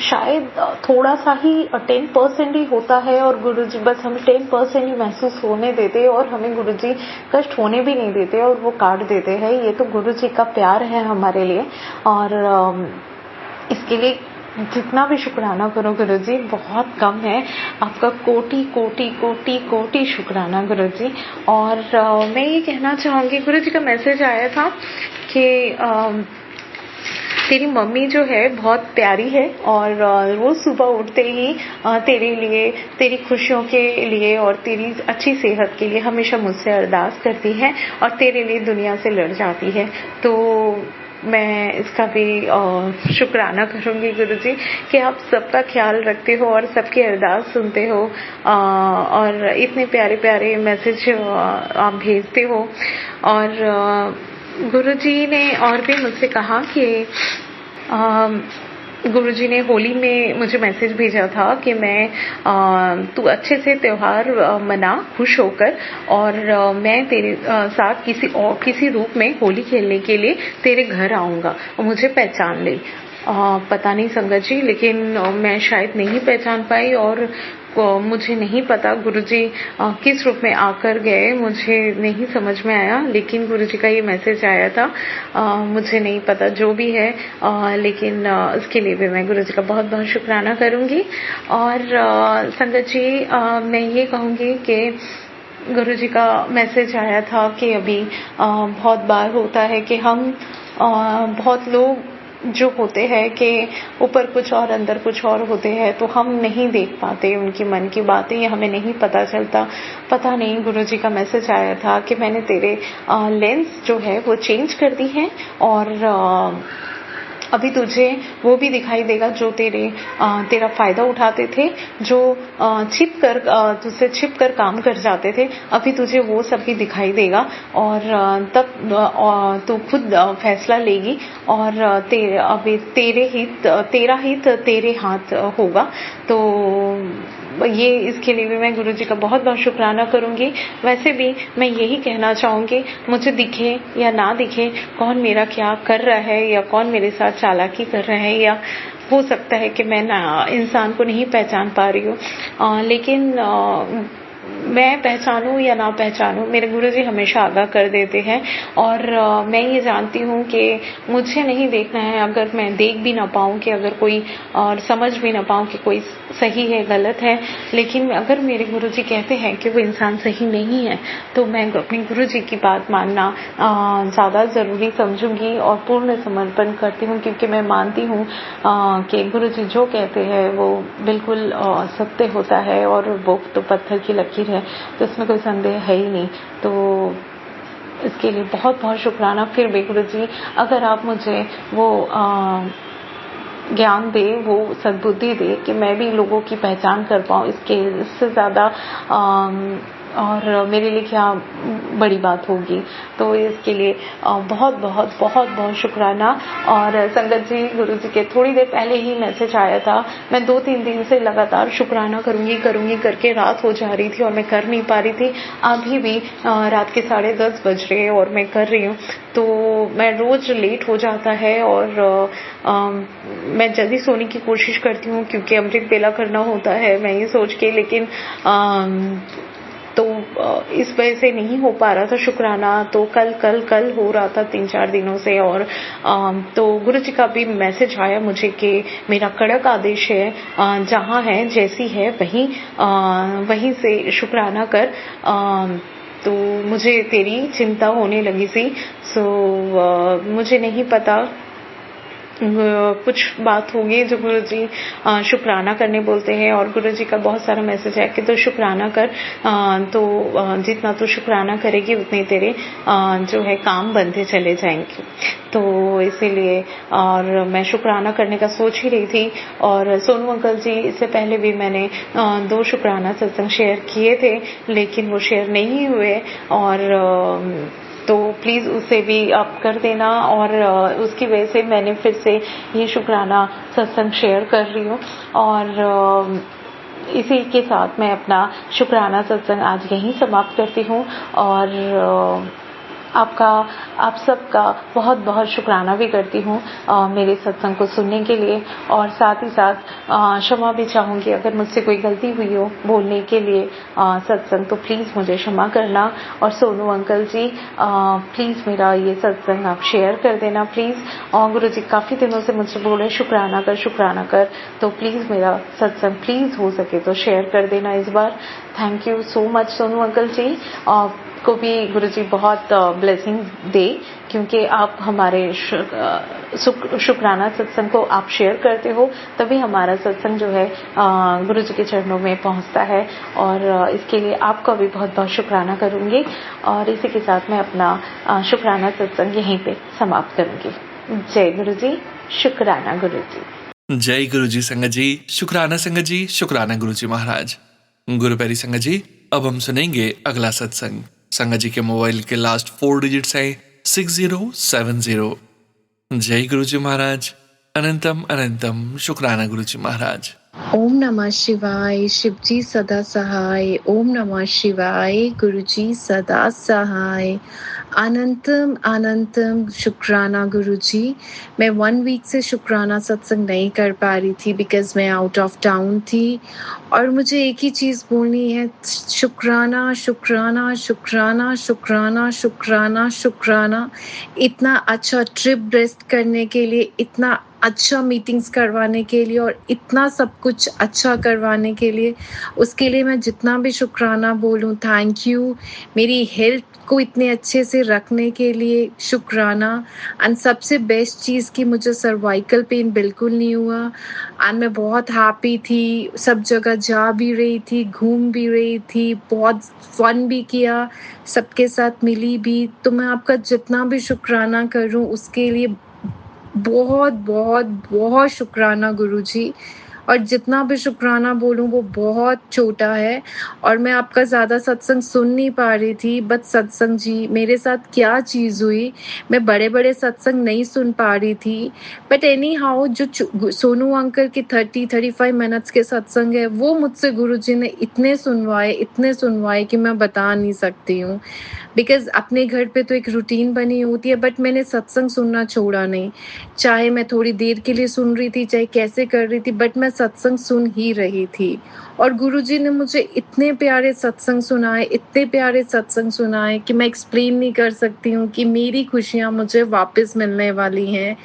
S6: शायद थोड़ा सा ही 10% ही होता है, और गुरुजी बस हमें 10% ही महसूस होने देते और हमें गुरुजी कष्ट होने भी नहीं देते और वो काट देते हैं। ये तो गुरुजी का प्यार है हमारे लिए, और इसके लिए जितना भी शुक्राना करो गुरुजी बहुत कम है। आपका कोटि कोटि कोटि कोटि शुक्राना गुरुजी। और मैं ये कहना चाहूंगी, गुरुजी का मैसेज आया था कि तेरी मम्मी जो है बहुत प्यारी है, और रोज सुबह उठते ही तेरे लिए, तेरी खुशियों के लिए और तेरी अच्छी सेहत के लिए हमेशा मुझसे अरदास करती है और तेरे लिए दुनिया से लड़ जाती है। तो मैं इसका भी शुक्राना करूंगी गुरुजी कि आप सबका ख्याल रखते हो और सबकी अरदास सुनते हो, और इतने प्यारे प्यारे मैसेज आप भेजते हो। और गुरुजी ने और भी मुझसे कहा कि गुरुजी ने होली में मुझे मैसेज भेजा था कि मैं तू अच्छे से त्योहार मना खुश होकर, और मैं तेरे साथ किसी रूप में होली खेलने के लिए तेरे घर आऊंगा, मुझे पहचान ले। पता नहीं संगत जी, लेकिन मैं शायद नहीं पहचान पाई, और मुझे नहीं पता गुरुजी किस रूप में आकर गए, मुझे नहीं समझ में आया, लेकिन गुरुजी का ये मैसेज आया था। मुझे नहीं पता जो भी है, लेकिन उसके लिए भी मैं गुरुजी का बहुत बहुत शुक्राना करूंगी। और संगत जी मैं ये कहूंगी कि गुरुजी का मैसेज आया था कि अभी बहुत बार होता है कि हम बहुत लोग जो होते हैं कि ऊपर कुछ और अंदर कुछ और होते हैं, तो हम नहीं देख पाते उनकी मन की बातें, या हमें नहीं पता चलता। पता नहीं गुरुजी का मैसेज आया था कि मैंने तेरे लेंस जो है वो चेंज कर दी है, और अभी तुझे वो भी दिखाई देगा जो तेरा फायदा उठाते थे, जो तुझसे छिप कर काम कर जाते थे, अभी तुझे वो सब भी दिखाई देगा। और तब तू खुद फैसला लेगी और अभी तेरा हित तेरे हाथ होगा। तो ये इसके लिए भी मैं गुरुजी का बहुत बहुत शुक्राना करूंगी। वैसे भी मैं यही कहना चाहूंगी, मुझे दिखे या ना दिखे कौन मेरा क्या कर रहा है या कौन मेरे साथ चालाकी कर रहा है, या हो सकता है कि मैं ना इंसान को नहीं पहचान पा रही हूँ, लेकिन मैं पहचानूं या ना पहचानूं, मेरे गुरुजी हमेशा आगाह कर देते हैं। और मैं ये जानती हूँ कि मुझे नहीं देखना है, अगर मैं देख भी ना पाऊँ कि अगर कोई और समझ भी ना पाऊँ कि कोई सही है गलत है, लेकिन अगर मेरे गुरुजी कहते हैं कि वो इंसान सही नहीं है, तो मैं अपने गुरुजी की बात मानना ज़्यादा ज़रूरी समझूंगी और पूर्ण समर्पण करती हूँ, क्योंकि मैं मानती हूँ कि गुरुजी जो कहते हैं वो बिल्कुल सत्य होता है, और वो तो पत्थर की लकीर है, तो इसमें कोई संदेह है ही नहीं। तो इसके लिए बहुत बहुत शुक्राना फिर भी गुरुजी, अगर आप मुझे वो ज्ञान दे, वो सद्बुद्धि दे कि मैं भी लोगों की पहचान कर पाऊँ, इससे ज़्यादा और मेरे लिए क्या बड़ी बात होगी। तो इसके लिए बहुत बहुत बहुत बहुत शुक्राना। और संगत जी, गुरु जी के थोड़ी देर पहले ही मैसेज आया था, मैं 2-3 दिन से लगातार शुक्राना करूंगी करके रात हो जा रही थी और मैं कर नहीं पा रही थी। अभी भी रात के 10:30 बज रहे हैं और मैं कर रही हूँ। तो मैं रोज लेट हो जाता है और मैं जल्दी सोने की कोशिश करती हूँ, क्योंकि अमृत बेला करना होता है, मैं ये सोच के, लेकिन तो इस वजह से नहीं हो पा रहा था शुक्राना। तो कल हो रहा था 3-4 दिनों से। और तो गुरु जी का भी मैसेज आया मुझे कि मेरा कड़क आदेश है, जहाँ है जैसी है वहीं से शुक्राना कर। तो मुझे तेरी चिंता होने लगी सी। मुझे नहीं पता, कुछ बात होगी जो गुरु जी शुक्राना करने बोलते हैं, और गुरु जी का बहुत सारा मैसेज है कि तो शुक्राना कर, तो जितना तू शुक्राना करेगी उतने तेरे जो है काम बनते चले जाएंगे। तो इसीलिए और मैं शुक्राना करने का सोच ही रही थी। और सोनू अंकल जी, इससे पहले भी मैंने 2 शुक्राना सत्संग शेयर किए थे, लेकिन वो शेयर नहीं हुए, और तो प्लीज़ उसे भी आप कर देना। और उसकी वजह से मैंने फिर से ये शुक्राना सत्संग शेयर कर रही हूँ। और इसी के साथ मैं अपना शुक्राना सत्संग आज यहीं समाप्त करती हूँ। और आप सबका बहुत बहुत शुक्राना भी करती हूँ मेरे सत्संग को सुनने के लिए। और साथ ही साथ क्षमा भी चाहूँगी, अगर मुझसे कोई गलती हुई हो बोलने के लिए सत्संग, तो प्लीज़ मुझे क्षमा करना। और सोनू अंकल जी, प्लीज़ मेरा ये सत्संग आप शेयर कर देना प्लीज़। और गुरु जी काफ़ी दिनों से मुझसे बोल रहे शुक्राना कर, तो प्लीज़ मेरा सत्संग प्लीज़ हो सके तो शेयर कर देना इस बार। Thank you so much Sonu uncle ji. को भी गुरुजी बहुत ब्लेसिंग दे, क्योंकि आप हमारे शुक्राना सत्संग को आप शेयर करते हो, तभी हमारा सत्संग जो है गुरुजी के चरणों में पहुंचता है। और इसके लिए आपका भी बहुत बहुत शुक्राना करूंगी। और इसी के साथ मैं अपना शुक्राना सत्संग यहीं पे समाप्त करूंगी। जय गुरुजी, शुक्राना गुरुजी।
S1: जय गुरुजी संगत जी, शुक्राना संगत जी, शुक्राना गुरुजी महाराज। गुरु प्यारी संगत जी, अब हम सुनेंगे अगला सत्संग। संगत जी के मोबाइल के लास्ट 4 डिजिट्स हैं 6070। जय गुरुजी महाराज, अनंतम अनंतम शुक्राना गुरुजी महाराज।
S7: ओम नमः शिवाय, शिवजी सदा सहाय। ओम नमः शिवाय, गुरुजी सदा सहाय। अनंतम अनंतम शुक्राना गुरुजी। मैं 1 वीक से शुक्राना सत्संग नहीं कर पा रही थी, बिकॉज मैं आउट ऑफ टाउन थी। और मुझे एक ही चीज़ बोलनी है, शुक्राना शुक्राना शुक्राना शुक्राना शुक्राना शुक्राना। इतना अच्छा ट्रिप रेस्ट करने के लिए, इतना अच्छा मीटिंग्स करवाने के लिए, और इतना सब कुछ अच्छा करवाने के लिए, उसके लिए मैं जितना भी शुक्राना बोलूं, थैंक यू। मेरी हेल्थ को इतने अच्छे से रखने के लिए शुक्राना। एंड सबसे बेस्ट चीज़ कि मुझे सर्वाइकल पेन बिल्कुल नहीं हुआ। एंड मैं बहुत हैप्पी थी, सब जगह जा भी रही थी, घूम भी रही थी, बहुत फन भी किया, सबके साथ मिली भी। तो मैं आपका जितना भी शुक्राना करूं उसके लिए बहुत बहुत बहुत शुक्राना गुरुजी। और जितना भी शुक्राना बोलूँ वो बहुत छोटा है। और मैं आपका ज़्यादा सत्संग सुन नहीं पा रही थी, बट सत्संग जी मेरे साथ क्या चीज़ हुई, मैं बड़े-बड़े सत्संग नहीं सुन पा रही थी। बट एनी हाउ जो सोनू अंकल की 30-35 मिनट्स के सत्संग है, वो मुझसे गुरुजी ने इतने सुनवाए कि मैं बता नहीं सकती हूँ। बिकॉज़ अपने घर पे तो एक रूटीन बनी होती है, बट मैंने सत्संग सुनना छोड़ा नहीं। चाहे मैं थोड़ी देर के लिए सुन रही थी, चाहे कैसे कर रही थी, बट मैं सत्संग सुन ही रही थी। और गुरुजी ने मुझे इतने प्यारे सत्संग सुनाए कि मैं एक्सप्लेन नहीं कर सकती हूँ कि मेरी खुशियाँ मुझे वापस मिलने वाली हैं।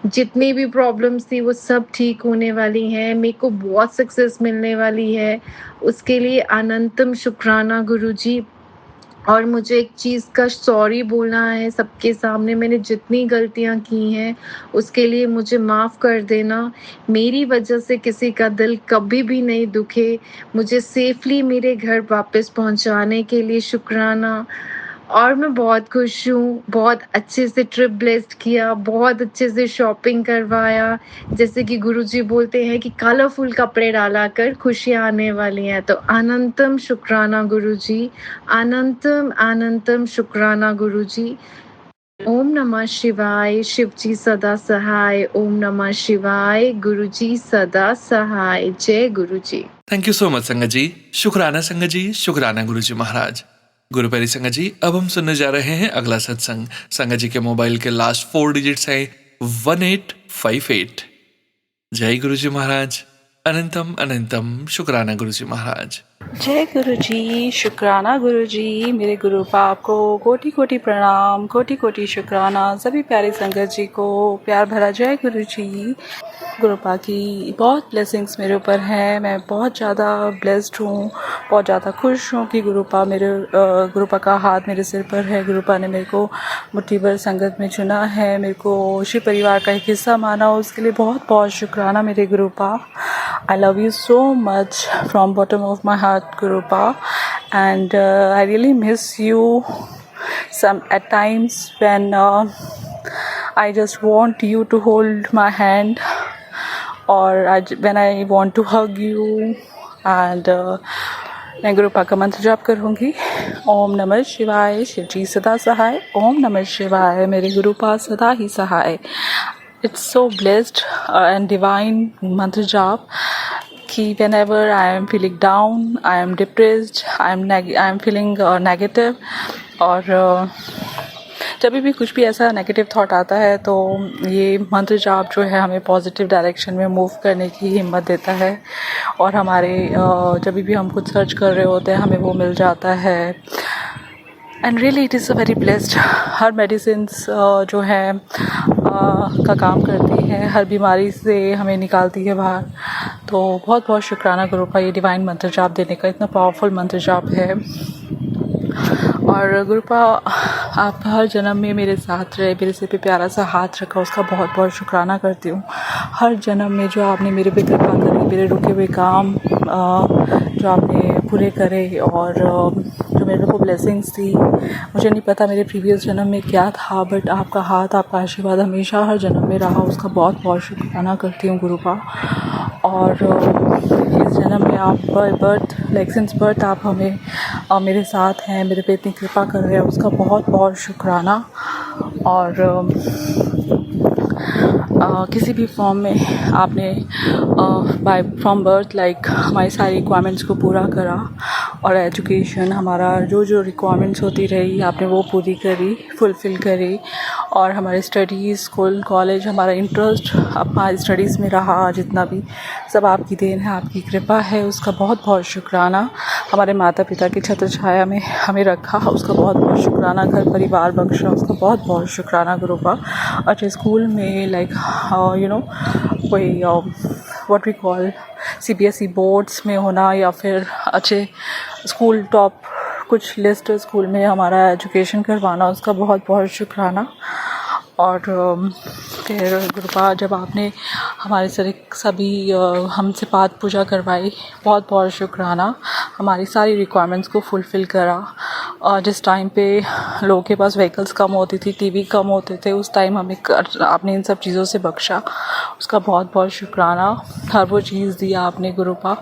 S7: जितनी भी प्रॉब्लम्स थी वो सब ठीक होने वाली हैं, मेरे को बहुत सक्सेस मिलने वाली है। उसके लिए अनंतम शुक्राना गुरुजी। और मुझे एक चीज़ का सॉरी बोलना है सबके सामने, मैंने जितनी गलतियाँ की हैं, उसके लिए मुझे माफ़ कर देना। मेरी वजह से किसी का दिल कभी भी नहीं दुखे, मुझे सेफ़ली मेरे घर वापस पहुँचाने के लिए शुक्राना। और मैं बहुत खुश हूँ, बहुत अच्छे से ट्रिप ब्लेस्ड किया, बहुत अच्छे से शॉपिंग करवाया। जैसे कि गुरुजी बोलते हैं कि कलरफुल कपड़े डाला कर खुशियाँ आने वाली हैं। तो अनंतम शुक्राना गुरुजी। अनंतम अनंतम शुक्राना गुरुजी। ओम नमः शिवाय, शिवजी सदा सहाय। ओम नमः शिवाय, गुरुजी सदा सहाय। जय गुरुजी।
S1: थैंक यू सो मच संगत जी। शुक्राना संगत जी, शुक्राना गुरुजी महाराज। गुरुपरी संगत जी, अब हम सुनने जा रहे हैं अगला सत्संग। संगत जी के मोबाइल के लास्ट 4 डिजिट्स हैं 1858। जय गुरुजी महाराज। अनंतम अनंतम शुक्राना गुरुजी महाराज।
S8: जय गुरु जी, शुक्राना गुरु जी। मेरे गुरु पाप को कोटि कोटि प्रणाम, कोटि कोटि शुक्राना। सभी प्यारे संगत जी को प्यार भरा जय गुरु जी। गुरु पा की बहुत ब्लेसिंग्स मेरे ऊपर हैं। मैं बहुत ज़्यादा ब्लेस्ड हूँ, बहुत ज़्यादा खुश हूँ कि गुरु पा का हाथ मेरे सिर पर है। गुरु पा ने मेरे को मुट्ठी भर संगत में चुना है, मेरे को शिव परिवार का एक हिस्सा माना, उसके लिए बहुत बहुत शुक्राना मेरे गुरु पा। I love you so much from bottom of my heart, Guru Pa, and I really miss you at times when I just want you to hold my hand, or when I want to hug you, and मैं गुरु पा का मंत्र जाप करूँगी। ओम नमः शिवाय, शिवजी सदा सहाय। ओम नमः शिवाय, मेरे गुरु पा सदा ही सहाय। It's so blessed and divine mantra jap कि whenever I am feeling down, I am depressed, I am feeling negative, और जब भी कुछ भी ऐसा नेगेटिव थॉट आता है तो ये मंत्र जाप जो है हमें पॉजिटिव डायरेक्शन में मूव करने की हिम्मत देता है। और हमारे जब भी हम कुछ सर्च कर रहे होते हैं हमें वो मिल जाता है। And really it is a very blessed. Her medicines जो है का काम करती है, हर बीमारी से हमें निकालती है बाहर। तो बहुत बहुत शुक्राना गुरु का ये डिवाइन मंत्र जाप देने का, इतना पावरफुल मंत्र जाप है। और गुरुपा आप हर जन्म में मेरे साथ रहे, मेरे सिर पे प्यारा सा हाथ रखा, उसका बहुत बहुत शुक्राना करती हूँ। हर जन्म में जो आपने मेरे पे कृपा करी, मेरे रुके हुए काम जो आपने पूरे करे, और जो मेरे को ब्लेसिंग्स थी, मुझे नहीं पता मेरे प्रीवियस जन्म में क्या था, बट आपका हाथ, आपका आशीर्वाद हमेशा हर जन्म में रहा, उसका बहुत बहुत शुक्राना करती हूँ गुरुपा। और इस जन्म में आप सिंस बर्थ आप हमें मेरे साथ हैं, मेरे पे इतनी कृपा कर रहे हैं, उसका बहुत बहुत शुक्राना। और किसी भी फॉर्म में आपने फ्रॉम बर्थ हमारी सारी रिक्वायरमेंट्स को पूरा करा, और एजुकेशन हमारा जो जो रिक्वायरमेंट्स होती रही आपने वो पूरी करी, फुलफ़िल करी। और हमारे स्टडीज़, स्कूल, कॉलेज, हमारा इंटरेस्ट अपना स्टडीज़ में रहा, जितना भी सब आपकी देन है, आपकी कृपा है, उसका बहुत बहुत शुक्राना। हमारे माता पिता की छत्र छाया में हमें रखा, उसका बहुत बहुत शुक्राना। घर परिवार बख्शा, उसका बहुत बहुत शुक्राना गुरु का। अच्छे स्कूल में कोई what we call CBSE boards में होना, या फिर अच्छे स्कूल टॉप कुछ लिस्ट स्कूल में हमारा एजुकेशन करवाना, उसका बहुत बहुत शुक्राना। और फिर गुरुपा जब आपने हमारे सभी हमसे पाठ पूजा करवाई, बहुत बहुत शुक्राना। हमारी सारी रिक्वायरमेंट्स को फुलफ़िल करा, जिस टाइम पे लोगों के पास व्हीकल्स कम होती थी, टीवी कम होते थे, उस टाइम हमें आपने इन सब चीज़ों से बख्शा, उसका बहुत बहुत शुक्राना। हर वो चीज़ दिया आपने गुरुपा,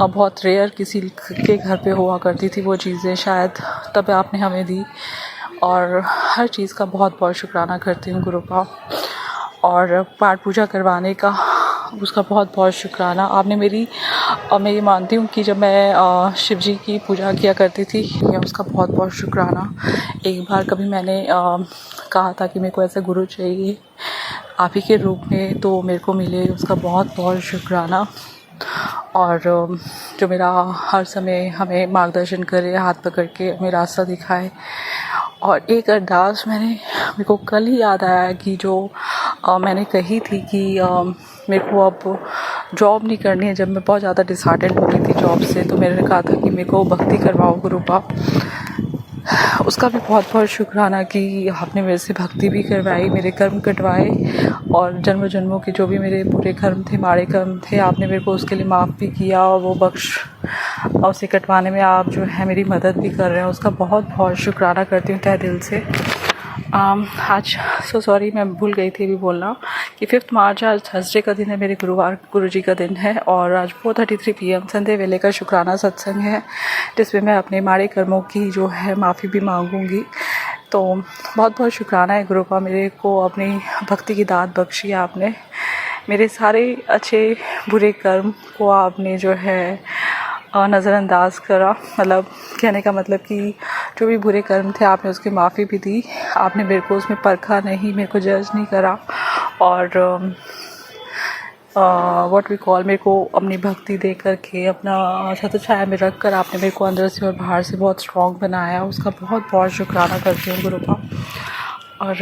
S8: बहुत रेयर किसी के घर पे हुआ करती थी वो चीज़ें, शायद तब आपने हमें दी, और हर चीज़ का बहुत बहुत शुक्राना करती हूँ गुरुपा। और पाठ पूजा करवाने का, उसका बहुत बहुत शुक्राना आपने मेरी, और मैं ये मानती हूँ कि जब मैं शिव जी की पूजा किया करती थी, उसका बहुत बहुत शुक्राना। एक बार कभी मैंने कहा था कि मेरे को ऐसा गुरु चाहिए आप ही के रूप में, तो मेरे को मिले, उसका बहुत बहुत शुक्राना। और जो मेरा हर समय हमें मार्गदर्शन करे, हाथ पकड़ के हमें रास्ता दिखाए। और एक अरदास मेरे को कल ही याद आया कि जो मैंने कही थी कि मेरे को अब जॉब नहीं करनी है, जब मैं बहुत ज़्यादा डिसहार्टेंड हो गई थी जॉब से, तो मैंने कहा था कि मेरे को भक्ति करवाओ गुरुपा। उसका भी बहुत बहुत शुक्राना कि आपने मेरे से भक्ति भी करवाई, मेरे कर्म कटवाए, और जन्म जन्मों के जो भी मेरे बुरे कर्म थे, माड़े कर्म थे, आपने मेरे को उसके लिए माफ़ भी किया, और वो बख्श, और उसे कटवाने में आप जो है मेरी मदद भी कर रहे हैं, उसका बहुत बहुत शुक्राना करती हूँ तहे दिल से। आज सॉरी, मैं भूल गई थी अभी बोलना कि 5 मार्च आज थर्सडे का दिन है, मेरे गुरुजी का दिन है, और आज 4:33 PM संध्या वेले का शुक्राना सत्संग है, जिसमें मैं अपने माड़े कर्मों की जो है माफ़ी भी मांगूंगी। तो बहुत बहुत शुक्राना है गुरुपा, मेरे को अपनी भक्ति की दात बख्शी है आपने, मेरे सारे अच्छे बुरे कर्म को आपने जो है नज़रअंदाज करा, मतलब कहने का मतलब कि जो भी बुरे कर्म थे आपने उसकी माफ़ी भी दी, आपने मेरे को उसमें परखा नहीं, मेरे को जज नहीं करा, और व्हाट वी कॉल, मेरे को अपनी भक्ति दे करके अपना छत्र छाया में रख कर आपने मेरे को अंदर से और बाहर से बहुत स्ट्रॉन्ग बनाया, उसका बहुत बहुत शुक्राना करती हूँ गुरुपा। और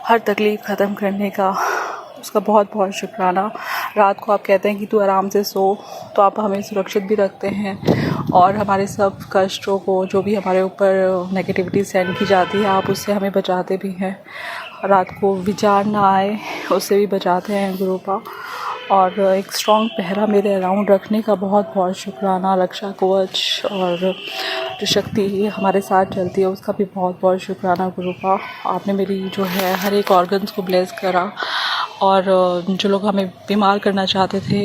S8: हर तकलीफ़ ख़त्म करने का उसका बहुत बहुत शुक्राना। रात को आप कहते हैं कि तू आराम से सो, तो आप हमें सुरक्षित भी रखते हैं, और हमारे सब कष्टों को, जो भी हमारे ऊपर नेगेटिविटी सेंड की जाती है, आप उससे हमें बचाते भी हैं। रात को विचार ना आए उससे भी बचाते हैं गुरुपा। और एक स्ट्रॉन्ग पहरा मेरे अराउंड रखने का बहुत बहुत शुक्राना। रक्षा कवच और जो शक्ति हमारे साथ चलती है उसका भी बहुत बहुत शुक्राना गुरुपा। आपने मेरी जो है हर एक ऑर्गन्स को ब्लेस करा, और जो लोग हमें बीमार करना चाहते थे,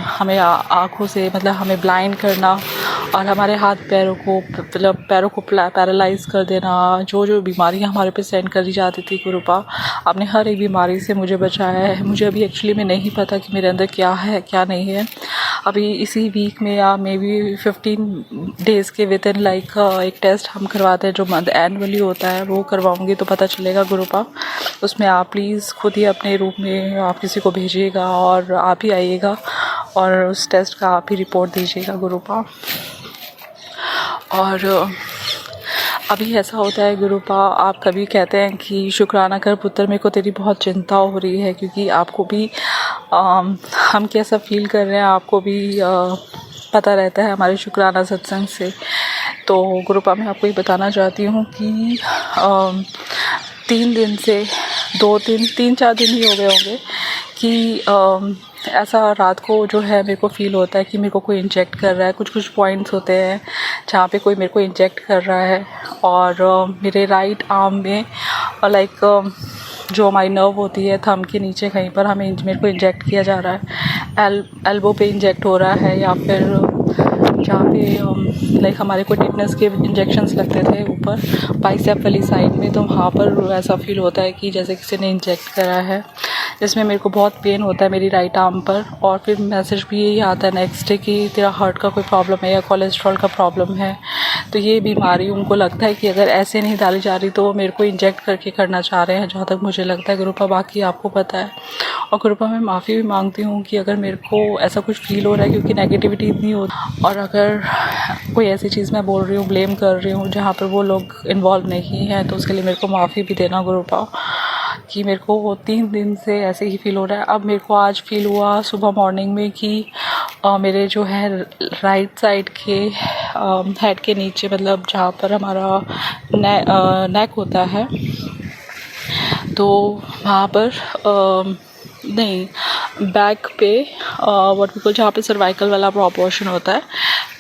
S8: हमें आँखों से मतलब हमें ब्लाइंड करना, और हमारे हाथ पैरों को मतलब पैरों को पैरालाइज कर देना, जो बीमारियां हमारे पे सेंड करी जाती थी गुरुपा, आपने हर एक बीमारी से मुझे बचाया है। मुझे अभी एक्चुअली में नहीं पता कि मेरे अंदर क्या है क्या नहीं है। अभी इसी वीक में या मे बी 15 डेज़ के विद इन लाइक एक टेस्ट हम करवाते हैं जो एनुअली होता है, वो करवाऊंगी तो पता चलेगा गुरुपा। उसमें आप प्लीज़ खुद ही अपने रूप में आप किसी को भेजिएगा और आप ही आइएगा और उस टेस्ट का आप ही रिपोर्ट दीजिएगा गुरुपा। और अभी ऐसा होता है गुरुपा, आप कभी कहते हैं कि शुक्राना कर पुत्र, मेरे को तेरी बहुत चिंता हो रही है, क्योंकि आपको भी हम कैसा फील कर रहे हैं आपको भी पता रहता है हमारे शुक्राना सत्संग से। तो गुरुपा मैं आपको ये बताना चाहती हूँ कि 3 दिन से 3-4 दिन ही हो गए होंगे कि ऐसा रात को जो है मेरे को फ़ील होता है कि मेरे को कोई इंजेक्ट कर रहा है। कुछ पॉइंट्स होते हैं जहाँ पे कोई मेरे को इंजेक्ट कर रहा है, और मेरे राइट आर्म में लाइक जो हमारी नर्व होती है थंब के नीचे कहीं पर मेरे को इंजेक्ट किया जा रहा है। एल्बो पे इंजेक्ट हो रहा है, या फिर जहाँ पे लाइक हमारे को टिटनेस के इंजेक्शंस लगते थे ऊपर बाइसेप वाली साइड में, तो वहाँ पर ऐसा फील होता है कि जैसे किसी ने इंजेक्ट करा है, जिसमें मेरे को बहुत पेन होता है मेरी राइट आर्म पर। और फिर मैसेज भी यही आता है नेक्स्ट डे कि तेरा हार्ट का कोई प्रॉब्लम है या कोलेस्ट्रॉल का प्रॉब्लम है। तो ये बीमारी उनको लगता है कि अगर ऐसे नहीं डाली जा रही तो वो मेरे को इंजेक्ट करके करना चाह रहे हैं, जहाँ तक मुझे लगता है गुरुपा, बाकी आपको पता है। और गुरुपा मैं माफ़ी भी मांगती हूँ कि अगर मेरे को ऐसा कुछ फील हो रहा है, क्योंकि नेगेटिविटी इतनी होती, और अगर कोई ऐसी चीज़ मैं बोल रही हूँ, ब्लेम कर रही हूँ जहाँ पर वो लोग इन्वॉल्व नहीं हैं, तो उसके लिए मेरे को माफ़ी भी देना गुरुपा, कि मेरे को वो 3 दिन से ऐसे ही फील हो रहा है। अब मेरे को आज फील हुआ सुबह मॉर्निंग में कि मेरे जो है राइट साइड के हेड के नीचे, मतलब जहाँ पर हमारा नेक होता है, तो वहाँ पर नहीं बैक पे व्हाट वी कॉल, जहाँ पे सर्वाइकल वाला प्रॉपोर्शन होता है,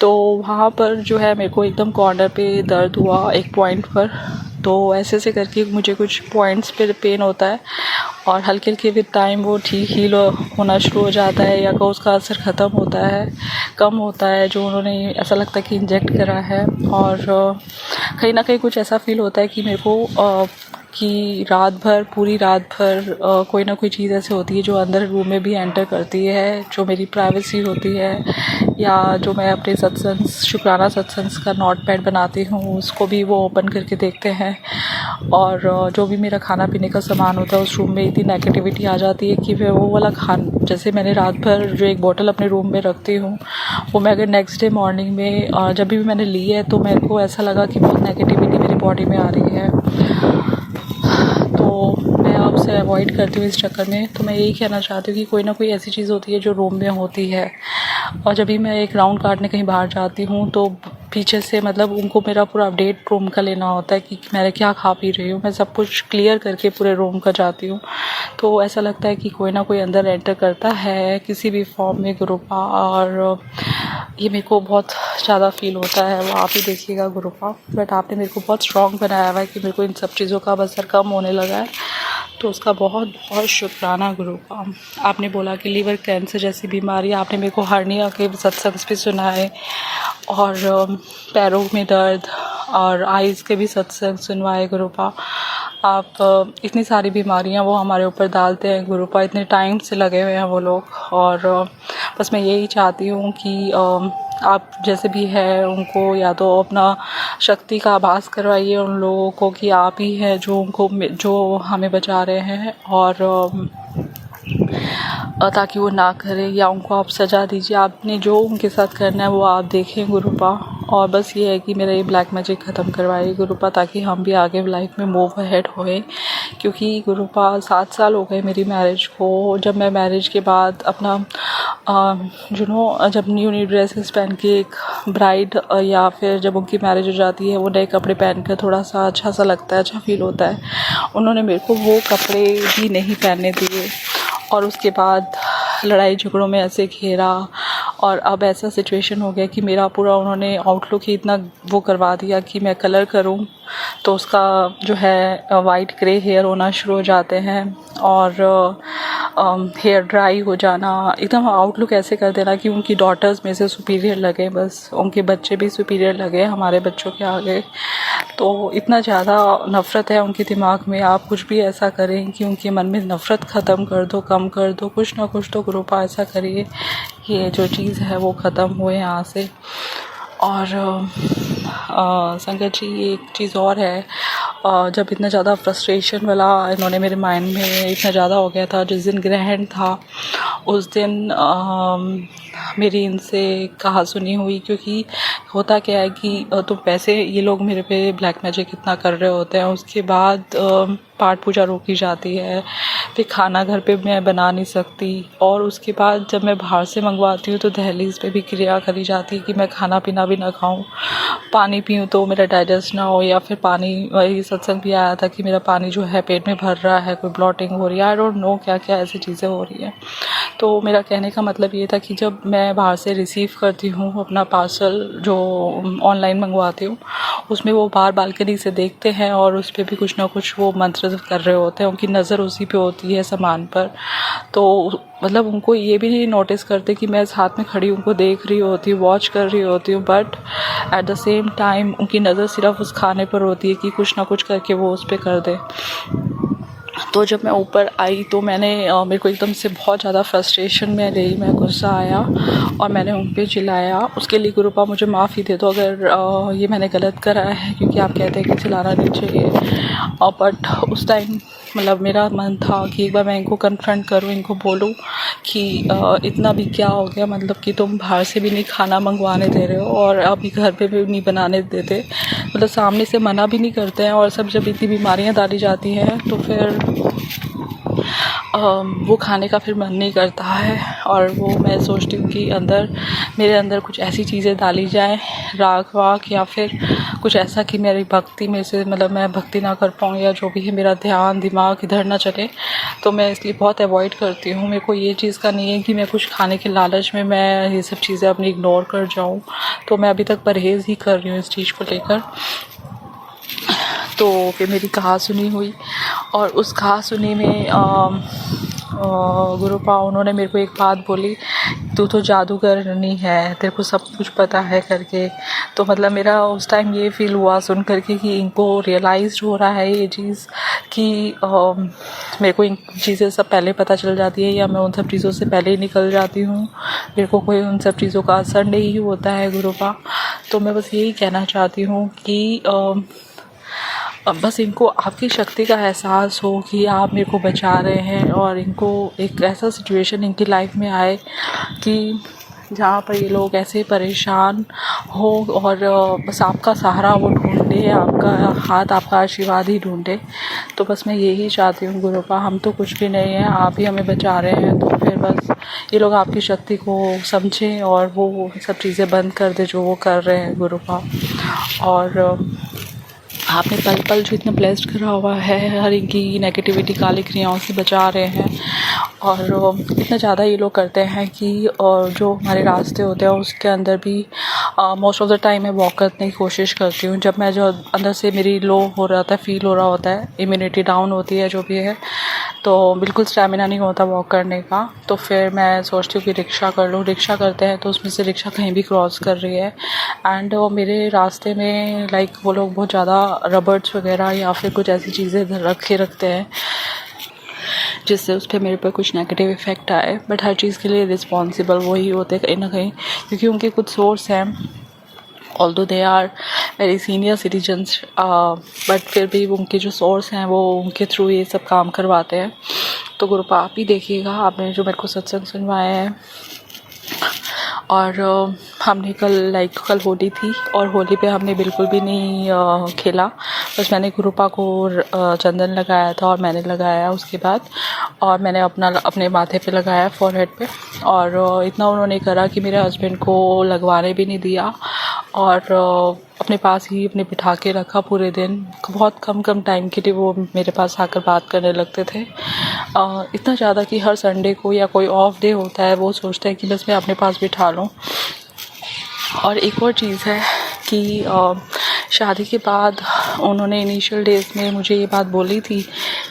S8: तो वहाँ पर जो है मेरे को एकदम कॉर्नर पे दर्द हुआ एक पॉइंट पर। तो ऐसे ऐसे करके मुझे कुछ पॉइंट्स पे पेन होता है और हल्के हल्के विद टाइम वो ठीक हील होना शुरू हो जाता है या उसका असर ख़त्म होता है, कम होता है, जो उन्होंने ऐसा लगता है कि इंजेक्ट करा है। और कहीं ना कहीं कुछ ऐसा फील होता है कि मेरे को कि पूरी रात भर कोई ना कोई चीज़ ऐसे होती है जो अंदर रूम में भी एंटर करती है, जो मेरी प्राइवेसी होती है, या जो मैं अपने शुक्राना सत्संग का नोट पैड बनाती हूँ उसको भी वो ओपन करके देखते हैं। और जो भी मेरा खाना पीने का सामान होता है उस रूम में इतनी नेगेटिविटी आ जाती है कि फिर वो वाला जैसे मैंने रात भर जो एक बोतल अपने रूम में रखती हूँ, वो मैं अगर नेक्स्ट डे मॉर्निंग में जब भी मैंने ली है तो मेरे को ऐसा लगा कि बहुत नेगेटिविटी मेरी बॉडी में आ रही है। तो मैं आपसे अवॉइड करती हूँ इस चक्कर में। तो मैं यही कहना चाहती हूँ कि कोई ना कोई ऐसी चीज़ होती है जो रूम में होती है, और जब भी मैं एक राउंड काटने कहीं बाहर जाती हूँ तो पीछे से मतलब उनको मेरा पूरा अपडेट रूम का लेना होता है कि मैं क्या खा पी रही हूँ। मैं सब कुछ क्लियर करके पूरे रूम का जाती हूँ। तो ऐसा लगता है कि कोई ना कोई अंदर एंटर करता है किसी भी फॉर्म में गुरुपा, और ये मेरे को बहुत ज़्यादा फील होता है। वो आप ही देखिएगा गुरुपा, बट आपने मेरे को बहुत स्ट्रॉन्ग बनाया हुआ है कि मेरे को इन सब चीज़ों का असर कम होने लगा है। तो उसका बहुत बहुत शुक्राना गुरुपा। आपने बोला कि लीवर कैंसर जैसी बीमारी, आपने मेरे को हर्निया के सत्संग भी सुनाए, और पैरों में दर्द और आइज़ के भी सत्संग सुनवाए गुरुपा। आप इतनी सारी बीमारियां वो हमारे ऊपर डालते हैं गुरुपा, इतने टाइम से लगे हुए हैं वो लोग। और बस मैं यही चाहती हूँ कि आप जैसे भी है उनको या तो अपना शक्ति का आभास करवाइए उन लोगों को कि आप ही हैं जो हमें बचा रहे हैं, और ताकि वो ना करें, या उनको आप सज़ा दीजिए। आपने जो उनके साथ करना है वो आप देखें गुरुपा। और बस ये है कि मेरा ये ब्लैक मैजिक ख़त्म करवाइए गुरुपा, ताकि हम भी आगे लाइफ में मूव अहेड होए। क्योंकि गुरुपा 7 साल हो गए मेरी मैरिज को। जब मैं मैरिज के बाद अपना जब न्यू ड्रेसेस पहन के एक ब्राइड, या फिर जब उनकी मैरिज हो जाती है वो नए कपड़े पहन कर थोड़ा सा अच्छा सा लगता है, अच्छा फील होता है। उन्होंने मेरे को वो कपड़े भी नहीं पहनने दिए, और उसके बाद लड़ाई झगड़ों में ऐसे घेरा, और अब ऐसा सिचुएशन हो गया कि मेरा पूरा उन्होंने आउटलुक ही इतना वो करवा दिया कि मैं कलर करूं तो उसका जो है वाइट ग्रे हेयर होना शुरू हो जाते हैं, और हेयर ड्राई हो जाना, एकदम आउटलुक ऐसे कर देना कि उनकी डॉटर्स में से सुपीरियर लगे, बस उनके बच्चे भी सुपीरियर लगे हमारे बच्चों के आगे। तो इतना ज़्यादा नफ़रत है उनके दिमाग में। आप कुछ भी ऐसा करें कि उनके मन में नफ़रत ख़त्म कर दो, कम कर दो, कुछ ना कुछ तो गुरुपा ऐसा करिए ये जो चीज़ है वो ख़त्म हुए यहाँ से। और संगत जी एक चीज़ और है, जब इतना ज़्यादा फ्रस्ट्रेशन वाला इन्होंने मेरे माइंड में इतना ज़्यादा हो गया था, जिस दिन ग्रहण था उस दिन मेरी इनसे कहा सुनी हुई। क्योंकि होता क्या है कि तो पैसे ये लोग मेरे पे ब्लैक मैजिक इतना कर रहे होते हैं, उसके बाद पाठ पूजा रोकी जाती है, फिर खाना घर पे मैं बना नहीं सकती, और उसके बाद जब मैं बाहर से मंगवाती हूँ तो दहलीज पे भी क्रिया करी जाती है कि मैं खाना पीना भी ना खाऊं, पानी पीऊँ तो मेरा डाइजेस्ट ना हो, या फिर पानी, वही सत्संग भी आया था कि मेरा पानी जो है पेट में भर रहा है, कोई ब्लॉटिंग हो रही है, आई डोंट नो क्या क्या ऐसी चीज़ें हो रही है। तो मेरा कहने का मतलब ये था कि जब मैं बाहर से रिसीव करती हूँ अपना पार्सल जो ऑनलाइन मंगवाती हूँ, उसमें वो बाहर बालकनी से देखते हैं और उस पर भी कुछ ना कुछ वो मंत्र कर रहे होते हैं, उनकी नज़र उसी पे होती है सामान पर। तो मतलब उनको ये भी नहीं नोटिस करते कि मैं साथ में खड़ी उनको देख रही होती हूँ, वॉच कर रही होती हूँ, but at the same time उनकी नज़र सिर्फ उस खाने पर होती है कि कुछ ना कुछ करके वो उस पर कर दे। तो जब मैं ऊपर आई तो मेरे को एकदम से बहुत ज़्यादा फ्रस्ट्रेशन में रही, मैं गुस्सा आया और मैंने उन पे चिल्लाया। उसके लिए गुरुपा मुझे माफ़ी दे दो अगर ये मैंने गलत करा है, क्योंकि आप कहते हैं कि चिल्लाना नहीं चाहिए, बट उस टाइम मतलब मेरा मन था कि एक बार मैं इनको कन्फ्रंट करूँ, इनको बोलूँ कि इतना भी क्या हो गया, मतलब कि तुम बाहर से भी नहीं खाना मंगवाने दे रहे हो और अभी घर पे भी नहीं बनाने देते, मतलब सामने से मना भी नहीं करते हैं, और सब जब इतनी बीमारियां डाली जाती हैं तो फिर वो खाने का फिर मन नहीं करता है और वो मैं सोचती हूँ कि मेरे अंदर कुछ ऐसी चीज़ें डाली जाए, राग वाग या फिर कुछ ऐसा कि मेरी भक्ति में से मतलब मैं भक्ति ना कर पाऊँ या जो भी है मेरा ध्यान दिमाग इधर ना चले, तो मैं इसलिए बहुत अवॉइड करती हूँ। मेरे को ये चीज़ का नहीं है कि मैं कुछ खाने के लालच में मैं ये सब चीज़ें अपनी इग्नोर कर जाऊँ, तो मैं अभी तक परहेज़ ही कर रही हूँ इस चीज़ को लेकर। तो फिर मेरी कहा सुनी हुई और उस कहा सुनी में गुरुपा उन्होंने मेरे को एक बात बोली, तू तो जादूगर नहीं है, तेरे को सब कुछ पता है करके। तो मतलब मेरा उस टाइम ये फील हुआ सुन करके कि इनको रियलाइज हो रहा है ये चीज़ कि मेरे को इन चीज़ें सब पहले पता चल जाती है या मैं उन सब चीज़ों से पहले ही निकल जाती हूँ, मेरे को कोई उन सब चीज़ों का असर नहीं होता है गुरुपा। तो मैं बस यही कहना चाहती हूँ कि बस इनको आपकी शक्ति का एहसास हो कि आप मेरे को बचा रहे हैं और इनको एक ऐसा सिचुएशन इनकी लाइफ में आए कि जहाँ पर ये लोग ऐसे परेशान हो और बस आपका सहारा वो ढूंढे, आपका हाथ आपका आशीर्वाद ही ढूंढे। तो बस मैं यही चाहती हूँ गुरुपा, हम तो कुछ भी नहीं है, आप ही हमें बचा रहे हैं। तो फिर बस ये लोग आपकी शक्ति को समझें और वो सब चीज़ें बंद कर दे जो वो कर रहे हैं गुरुपा। और आपने पल पल जो इतना ब्लेस्ड करा हुआ है, हर इनकी नेगेटिविटी काली क्रियाओं से बचा रहे हैं। और इतना ज़्यादा ये लोग करते हैं कि जो हमारे रास्ते होते हैं उसके अंदर भी मोस्ट ऑफ द टाइम मैं वॉक करने की कोशिश करती हूँ। जब मैं जो अंदर से मेरी लो हो रहा होता है, फील हो रहा होता है, इम्यूनिटी डाउन होती है जो भी है, तो बिल्कुल स्टैमिना नहीं होता वॉक करने का, तो फिर मैं सोचती हूँ कि रिक्शा कर लूँ। रिक्शा करते हैं तो उसमें से रिक्शा कहीं भी क्रॉस कर रही है एंड मेरे रास्ते में लाइक वो लोग बहुत ज़्यादा रबर्स वगैरह या फिर कुछ ऐसी चीज़ें रखते हैं जिससे उस पर मेरे पर कुछ नेगेटिव इफ़ेक्ट आए। बट हर चीज़ के लिए रिस्पॉन्सिबल वही होते हैं कहीं ना कहीं, क्योंकि उनके कुछ सोर्स हैं, although they are very senior citizens, but फिर भी उनके जो सोर्स हैं वो उनके थ्रू ये सब काम करवाते हैं। तो गुरुपा आप ही देखिएगा, आपने जो मेरे को सत्संग सुनवाया है। और हमने कल होली थी और होली पे हमने बिल्कुल भी नहीं खेला, बस मैंने गुरुपा को चंदन लगाया था और मैंने लगाया उसके बाद, और मैंने अपने माथे पे लगाया फॉरहेड पे, और इतना उन्होंने करा कि मेरे हस्बैंड को लगवाने भी नहीं दिया और अपने पास ही अपने बिठा के रखा पूरे दिन। बहुत कम टाइम के लिए वो मेरे पास आकर बात करने लगते थे, इतना ज़्यादा कि हर संडे को या कोई ऑफ डे होता है वो सोचते हैं कि बस मैं अपने पास बिठा लूँ। और एक और चीज़ है कि शादी के बाद उन्होंने इनिशियल डेज में मुझे ये बात बोली थी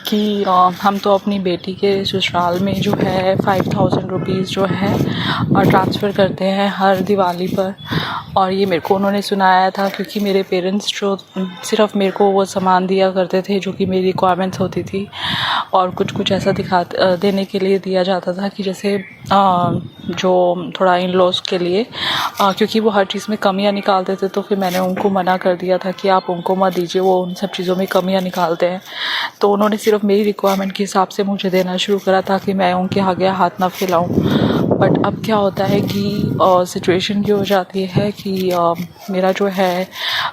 S8: कि हम तो अपनी बेटी के ससुराल में जो है 5000 रुपीज़ जो है ट्रांसफ़र करते हैं हर दिवाली पर। और ये मेरे को उन्होंने सुनाया था क्योंकि मेरे पेरेंट्स जो सिर्फ़ मेरे को वो सामान दिया करते थे जो कि मेरी रिक्वायरमेंट्स होती थी, और कुछ ऐसा देने के लिए दिया जाता था कि जैसे जो थोड़ा इन लॉस के लिए, क्योंकि वो हर चीज़ में कमियां निकालते थे, तो फिर मैंने उनको मना कर दिया था कि आप उनको मत दीजिए, वो उन सब चीज़ों में कमियां निकालते हैं। तो उन्होंने सिर्फ मेरी रिक्वायरमेंट के हिसाब से मुझे देना शुरू करा ताकि मैं उनके आगे हाथ ना फैलाऊं। बट अब क्या होता है कि सिचुएशन ये हो जाती है कि मेरा जो है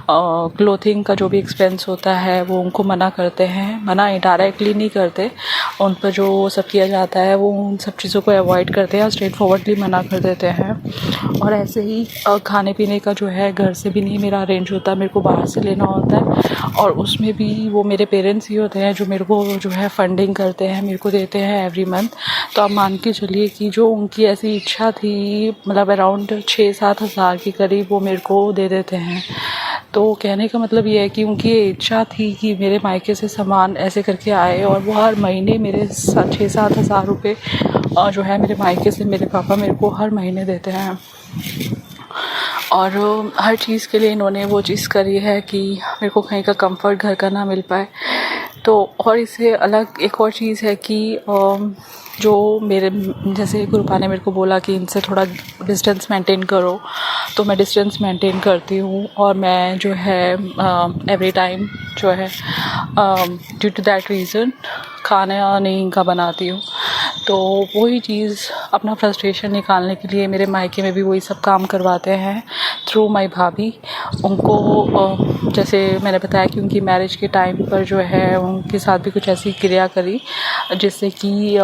S8: क्लोथिंग का जो भी एक्सपेंस होता है वो उनको मना करते हैं, मना डायरेक्टली नहीं करते, उन पर जो सब किया जाता है वो उन सब चीज़ों को अवॉइड करते हैं, स्ट्रेट फॉरवर्डली मना कर देते हैं। और ऐसे ही खाने पीने का जो है घर से भी नहीं मेरा अरेंज होता, मेरे को बाहर से लेना होता है, और उसमें भी वो मेरे पेरेंट्स ही होते हैं जो मेरे को जो है फंडिंग करते हैं, मेरे को देते हैं एवरी मंथ। तो आप मान के चलिए कि जो उनकी ऐसी इच्छा थी, मतलब अराउंड 6-7 हज़ार के करीब वो मेरे को दे देते हैं। तो कहने का मतलब ये है कि उनकी ये इच्छा थी कि मेरे मायके से सामान ऐसे करके आए, और वो हर महीने मेरे 6-7 हज़ार रुपये जो है मेरे मायके से मेरे पापा मेरे को हर महीने देते हैं। और हर चीज़ के लिए इन्होंने वो चीज़ करी है कि मेरे को कहीं का कंफर्ट घर का ना मिल पाए। तो और इससे अलग एक और चीज़ है कि जो मेरे जैसे गुरुपा ने मेरे को बोला कि इनसे थोड़ा डिस्टेंस मेंटेन करो, तो मैं डिस्टेंस मेंटेन करती हूँ, और मैं जो है एवरी टाइम जो है ड्यू टू दैट रीज़न खाना नहीं इनका बनाती हूँ। तो वही चीज़ अपना फ्रस्ट्रेशन निकालने के लिए मेरे मायके में भी वही सब काम करवाते हैं थ्रू माय भाभी उनको जैसे मैंने बताया कि उनकी मैरिज के टाइम पर जो है उनके साथ भी कुछ ऐसी क्रिया करी जिससे कि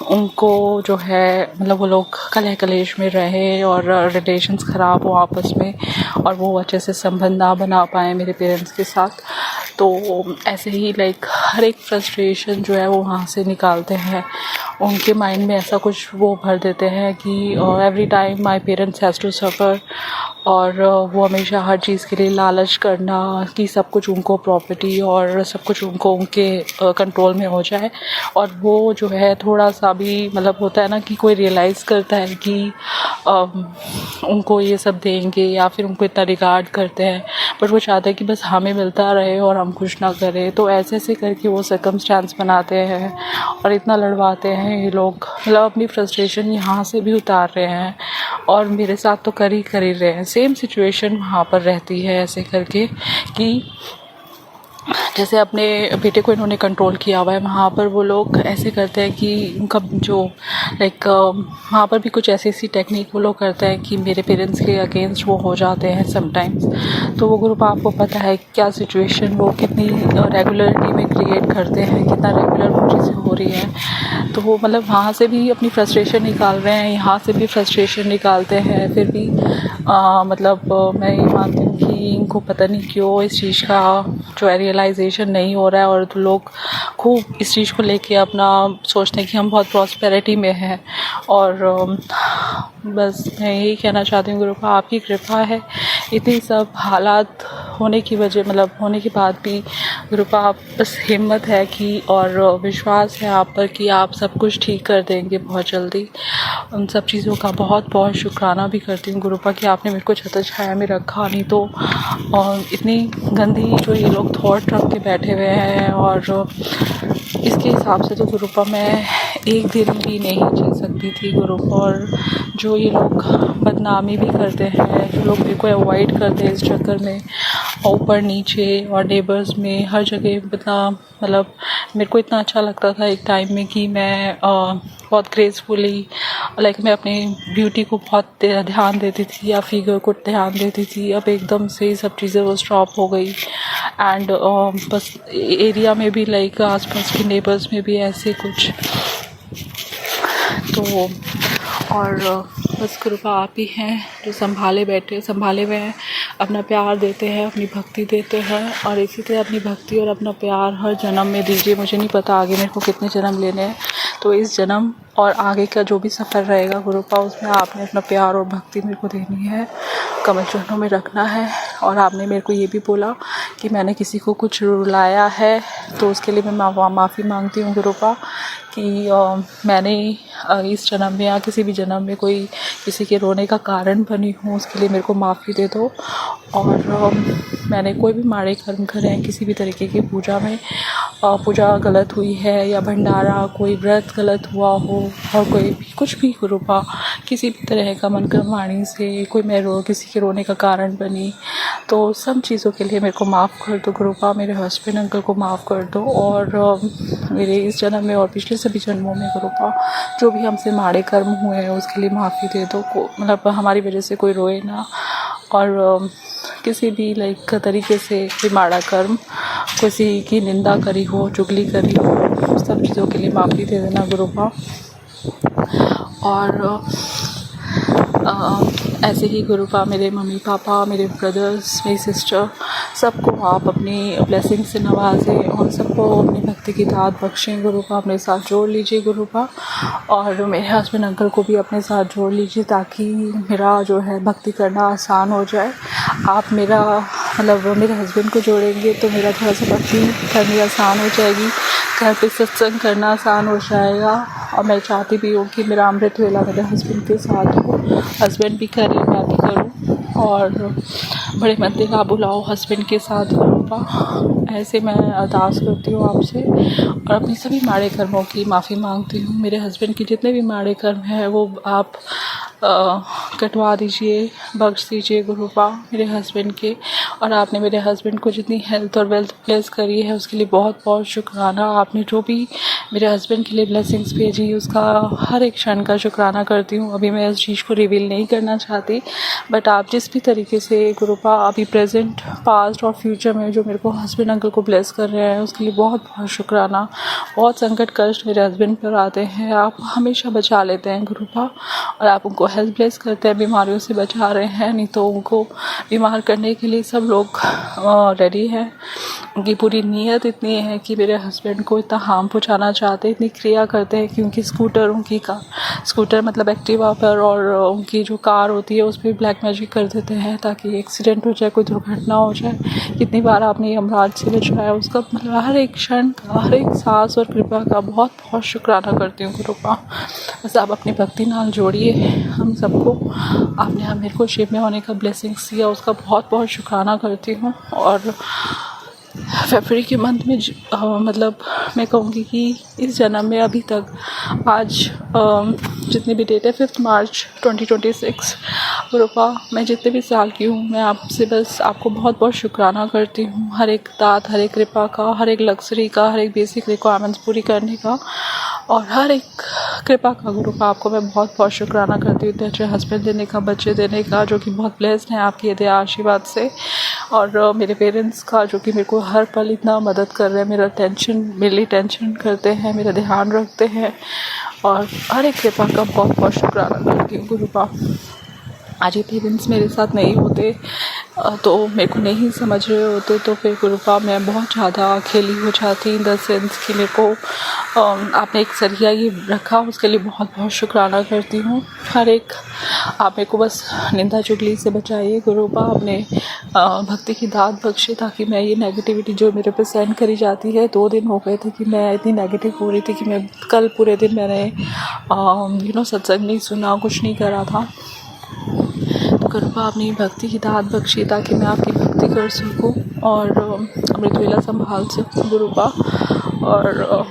S8: उनको जो है मतलब वो लोग कलह कलेश में रहे और रिलेशंस ख़राब हो आपस में और वो अच्छे से संबंध ना बना पाए मेरे पेरेंट्स के साथ। तो ऐसे ही लाइक हर एक फ्रस्ट्रेशन जो है वो वहाँ से निकालते हैं, उनके माइंड में ऐसा कुछ वो भर देते हैं कि every time my parents has to suffer और वो हमेशा हर चीज़ के लिए लालच करना कि सब कुछ उनको प्रॉपर्टी और सब कुछ उनको उनके कंट्रोल में हो जाए। और वो जो है थोड़ा सा भी मतलब होता है ना कि कोई रियलाइज़ करता है कि उनको ये सब देंगे या फिर उनको इतना रिगार्ड करते हैं, बट वो चाहते हैं कि बस हमें मिलता रहे और हम कुछ ना करें। तो ऐसे ऐसे करके वो सर्कमस्टेंस बनाते हैं और इतना लड़वाते हैं ये लोग, मतलब अपनी फ्रस्ट्रेशन यहाँ से भी उतार रहे हैं और मेरे साथ तो कर ही रहे हैं। सेम सिचुएशन वहाँ पर रहती है ऐसे करके कि जैसे अपने बेटे को इन्होंने कंट्रोल किया हुआ है, वहाँ पर वो लोग ऐसे करते हैं कि उनका जो लाइक वहाँ पर भी कुछ ऐसी टेक्निक वो लोग करते हैं कि मेरे पेरेंट्स के अगेंस्ट वो हो जाते हैं समटाइम्स। तो वो ग्रुप आपको पता है क्या सिचुएशन वो कितनी रेगुलरिटी में क्रिएट करते हैं, कितना रेगुलर वो चीज़ें हो रही हैं। तो वो मतलब वहाँ से भी अपनी फ्रस्ट्रेशन निकाल रहे हैं, यहाँ से भी फ्रस्ट्रेशन निकालते हैं। फिर भी मतलब मैं ये मानती हूँ कि इनको पता नहीं क्यों इस चीज़ का जो है रियलाइजेशन नहीं हो रहा है और तो लोग खूब इस चीज़ को लेके अपना सोचते हैं कि हम बहुत प्रॉस्पेरिटी में हैं। और बस मैं यही कहना चाहती हूँ गुरुपा आपकी कृपा है, इतनी सब हालात होने की वजह मतलब होने के बाद भी गुरुपा आप बस हिम्मत है कि और विश्वास है आप पर कि आप सब कुछ ठीक कर देंगे बहुत जल्दी। उन सब चीज़ों का बहुत बहुत शुक्राना भी करती हूँ गुरुपा कि आपने मेरे को छत्र छाया में रखा, नहीं तो इतनी गंदी जो ये लोग थॉट रख के बैठे हुए हैं। और इसके हिसाब से तो गुरुपा मैं एक दिन भी नहीं जी सकती थी गुरुपा। और जो ये लोग बदनामी भी करते हैं, जो लोग मेरे को अवॉइड करते हैं इस चक्कर में, ऊपर नीचे और नेबर्स में हर जगह मतलब मेरे को इतना अच्छा लगता था एक टाइम में कि मैं बहुत ग्रेसफुली लाइक मैं अपनी ब्यूटी को बहुत ध्यान देती थी या फिगर को ध्यान देती थी। अब एकदम से ही सब चीज़ें वो स्टॉप हो गई। एंड बस एरिया में भी लाइक आसपास के नेबर्स में भी ऐसे कुछ तो और बस कृपा आप ही हैं जो संभाले हुए हैं, अपना प्यार देते हैं, अपनी भक्ति देते हैं और इसी तरह अपनी भक्ति और अपना प्यार हर जन्म में दीजिए। मुझे नहीं पता आगे मेरे को कितने जन्म लेने हैं, तो इस जन्म और आगे का जो भी सफ़र रहेगा गुरुपा उसमें आपने अपना प्यार और भक्ति मेरे को देनी है, कमल चरणों में रखना है। और आपने मेरे को ये भी बोला कि मैंने किसी को कुछ रुलाया है तो उसके लिए मैं माफ़ी मांगती हूँ गुरुपा कि मैंने इस जन्म में या किसी भी जन्म में कोई किसी के रोने का कारण बनी हूँ, उसके लिए मेरे को माफ़ी दे दो। और मैंने कोई भी माड़े कर्म करे हैं किसी भी तरीके की पूजा में, पूजा गलत हुई है या भंडारा कोई व्रत गलत हुआ हो और कोई भी कुछ भी गुरुपा किसी भी तरह का मनक्रम वाणी से कोई मैं किसी के रोने का कारण बनी, तो सब चीज़ों के लिए मेरे को माफ़ कर दो गुरुपा। मेरे हस्बैंड अंकल को माफ़ कर दो और मेरे इस जन्म में और पिछले सभी जन्मों में गुरुपा जो भी हमसे माड़े कर्म हुए हैं उसके लिए माफ़ी दे दो। मतलब हमारी वजह से कोई रोए ना और किसी भी लाइक तरीके से कोई माड़ा कर्म किसी की निंदा करी हो, चुगली करी हो, सब चीज़ों के लिए माफ़ी दे देना गुरुपा। और ऐसे ही गुरुपा मेरे मम्मी पापा, मेरे ब्रदर्स, मेरी सिस्टर, सबको आप अपनी ब्लेसिंग से नवाजें और सबको अपनी भक्ति की दात बख्शें गुरुपा। अपने साथ जोड़ लीजिए गुरुपा और मेरे हस्बैंड अंकल को भी अपने साथ जोड़ लीजिए ताकि मेरा जो है भक्ति करना आसान हो जाए। आप मेरा मतलब मेरे हस्बैंड को जोड़ेंगे तो मेरा थोड़ा सा भक्ति करनी आसान हो जाएगी, घर पे सत्संग करना आसान हो जाएगा। और मैं चाहती भी हूँ कि मेरा अमृत वेला मेरे हस्बैंड के साथ हो, हस्बैंड भी करें मैं भी करूँ और बड़े मंदिर का बुलाओ हस्बैंड के साथ गुरुपा। ऐसे मैं अरदास करती हूँ आपसे और अपनी सभी माड़े कर्मों की माफ़ी मांगती हूँ। मेरे हस्बैंड के जितने भी माड़े कर्म हैं वो आप कटवा दीजिए, बख्श दीजिए गुरुपा मेरे हस्बैंड के। और आपने मेरे हस्बैंड को जितनी हेल्थ और वेल्थ ब्लेस करी है उसके लिए बहुत बहुत शुक्राना। आपने जो भी मेरे हस्बैंड के लिए ब्लेसिंग्स भेजी उसका हर एक क्षण का शुक्राना करती हूँ। अभी मैं इस चीज़ को रिवील नहीं करना चाहती, बट आप जिस भी तरीके से गुरुपा अभी प्रेजेंट, पास्ट और फ्यूचर में जो मेरे को हस्बैंड अंकल को ब्लेस कर रहे हैं उसके लिए बहुत बहुत शुक्राना। बहुत संकट कष्ट मेरे हस्बैंड पर आते हैं, आप हमेशा बचा लेते हैं गुरुपा, और आप उनको हेल्थ ब्लेस करते हैं, बीमारियों से बचा रहे हैं। नहीं तो उनको बीमार करने के लिए सब लोग रेडी हैं। उनकी पूरी नीयत इतनी है कि मेरे हस्बैंड को इतना हार्म पहुंचाना चाहते हैं, इतनी क्रिया करते हैं कि उनकी स्कूटर मतलब एक्टिवा पर और उनकी जो कार होती है उस पर ब्लैक मैजिक कर देते हैं ताकि एक्सीडेंट हो जाए, कोई दुर्घटना हो जाए। कितनी बार आपने यमराज से बचाया, उसका मतलब हर एक क्षण का, हर एक सांस और कृपा का बहुत बहुत शुक्राना करती हूँ गुरुपा। बस आप अपनी भक्ति नाल जोड़िए हम सबको। आपने मेरे को शिव में होने का ब्लेसिंग्स दिया उसका बहुत बहुत शुक्राना करती हूँ। और फरवरी के मंथ में मतलब मैं कहूँगी कि इस जन्म में अभी तक आज जितनी भी डेट है 5 मार्च 2026 गुरुपा, मैं जितने भी साल की हूँ मैं आपसे बस आपको बहुत बहुत शुक्राना करती हूँ। हर एक दात, हर एक कृपा का, हर एक लग्जरी का, हर एक बेसिक रिक्वायरमेंट्स पूरी करने का और हर एक कृपा का गुरुपा आपको मैं बहुत बहुत शुक्राना करती हूँ। इतने अच्छे हस्बैंड देने का, बच्चे देने का जो कि बहुत ब्लेस्ड हैं आपकी दया आशीर्वाद से। और मेरे पेरेंट्स का जो कि मेरे को हर पल इतना मदद कर रहे हैं, मेरे लिए टेंशन करते हैं, मेरा ध्यान रखते हैं और हर एक कृपा का बहुत बहुत शुक्राना करती हूँ गुरुपा। आज ये पेरेंट्स मेरे साथ नहीं होते तो मेरे को नहीं समझ रहे होते तो फिर गुरुपा मैं बहुत ज़्यादा अकेली हो जाती, इन द सेंस कि मेरे को आपने एक जरिया ये रखा उसके लिए बहुत बहुत शुक्राना करती हूँ। हर एक आप मेरे को बस निंदा चुगली से बचाइए गुरुपा, अपने भक्ति की दात बख्शे ताकि मैं ये नेगेटिविटी जो मेरे पे सेंड करी जाती है। 2 दिन हो गए थे कि मैं इतनी नेगेटिव हो रही थी कि मैं कल पूरे दिन मैंने सत्संग नहीं सुना, कुछ नहीं करा था। तो गुरुपा अपनी भक्ति की दात बख्शी ताकि मैं आपकी भक्ति कर सकूं और अमृत वेला संभाल सकूं गुरुपा। और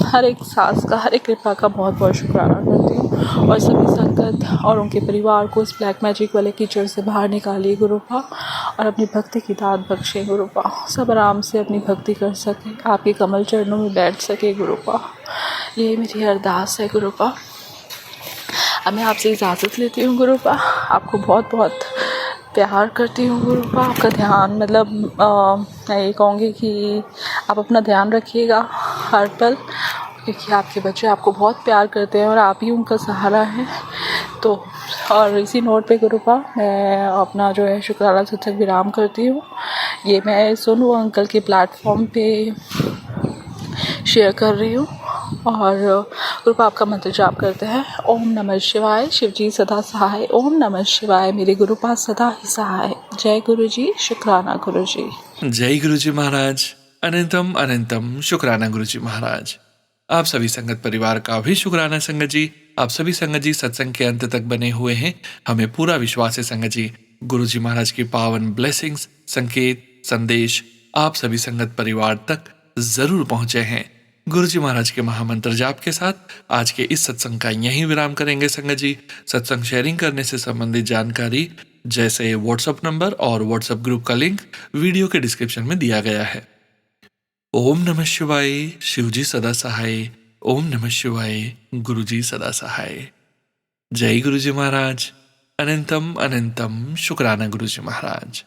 S8: हर एक सांस का, हर एक कृपा का बहुत बहुत शुक्राना करती हूँ। और सभी संगत और उनके परिवार को इस ब्लैक मैजिक वाले कीचड़ से बाहर निकालिए गुरुपा और अपनी भक्ति की दात बख्शे गुरुपा। सब आराम से अपनी भक्ति कर सके, आपके कमल चरणों में बैठ सके गुरुपा। यही मेरी अरदास है गुरुपा। अब मैं आपसे इजाज़त लेती हूँ गुरुपा। आपको बहुत बहुत प्यार करती हूँ गुरुपा। आपका ध्यान मैं ये कहूँगी कि आप अपना ध्यान रखिएगा हर पल, क्योंकि आपके बच्चे आपको बहुत प्यार करते हैं और आप ही उनका सहारा हैं। तो और इसी नोट पे गुरुपा मैं अपना जो है शुक्राना सत्संग विराम करती हूँ। ये मैं सोनू अंकल के प्लेटफॉर्म पे शेयर कर रही हूँ। और गुरुपा आपका मंत्र जाप करते हैं। ओम नमः शिवाय, शिवजी सदा सहाय। ओम नमः शिवाय, मेरे गुरुपा सदा ही सहाय। जय गुरु जी, शुक्राना गुरु जी।
S1: जय गुरु जी महाराज। अनंतम अनंतम शुक्राना गुरु जी महाराज। आप सभी संगत परिवार का भी शुक्राना संगत जी। आप सभी संगत जी सत्संग के अंत तक बने हुए हैं। हमें पूरा विश्वास है संगत जी, गुरु जी महाराज की पावन ब्लेसिंग्स, संकेत, संदेश आप सभी संगत परिवार तक जरूर पहुंचे हैं। गुरु जी महाराज के महामंत्र जाप के साथ आज के इस सत्संग का यहीं विराम करेंगे संगत जी। सत्संग शेयरिंग करने से संबंधित जानकारी जैसे व्हाट्सएप नंबर और व्हाट्सएप ग्रुप का लिंक वीडियो के डिस्क्रिप्शन में दिया गया है। ओम नमः शिवाय, शिवजी सदा सहाय। ओम नमः शिवाय, गुरु जी सदा सहाय। जय गुरु जी महाराज। अनंतम अनंतम शुक्राना गुरु जी महाराज।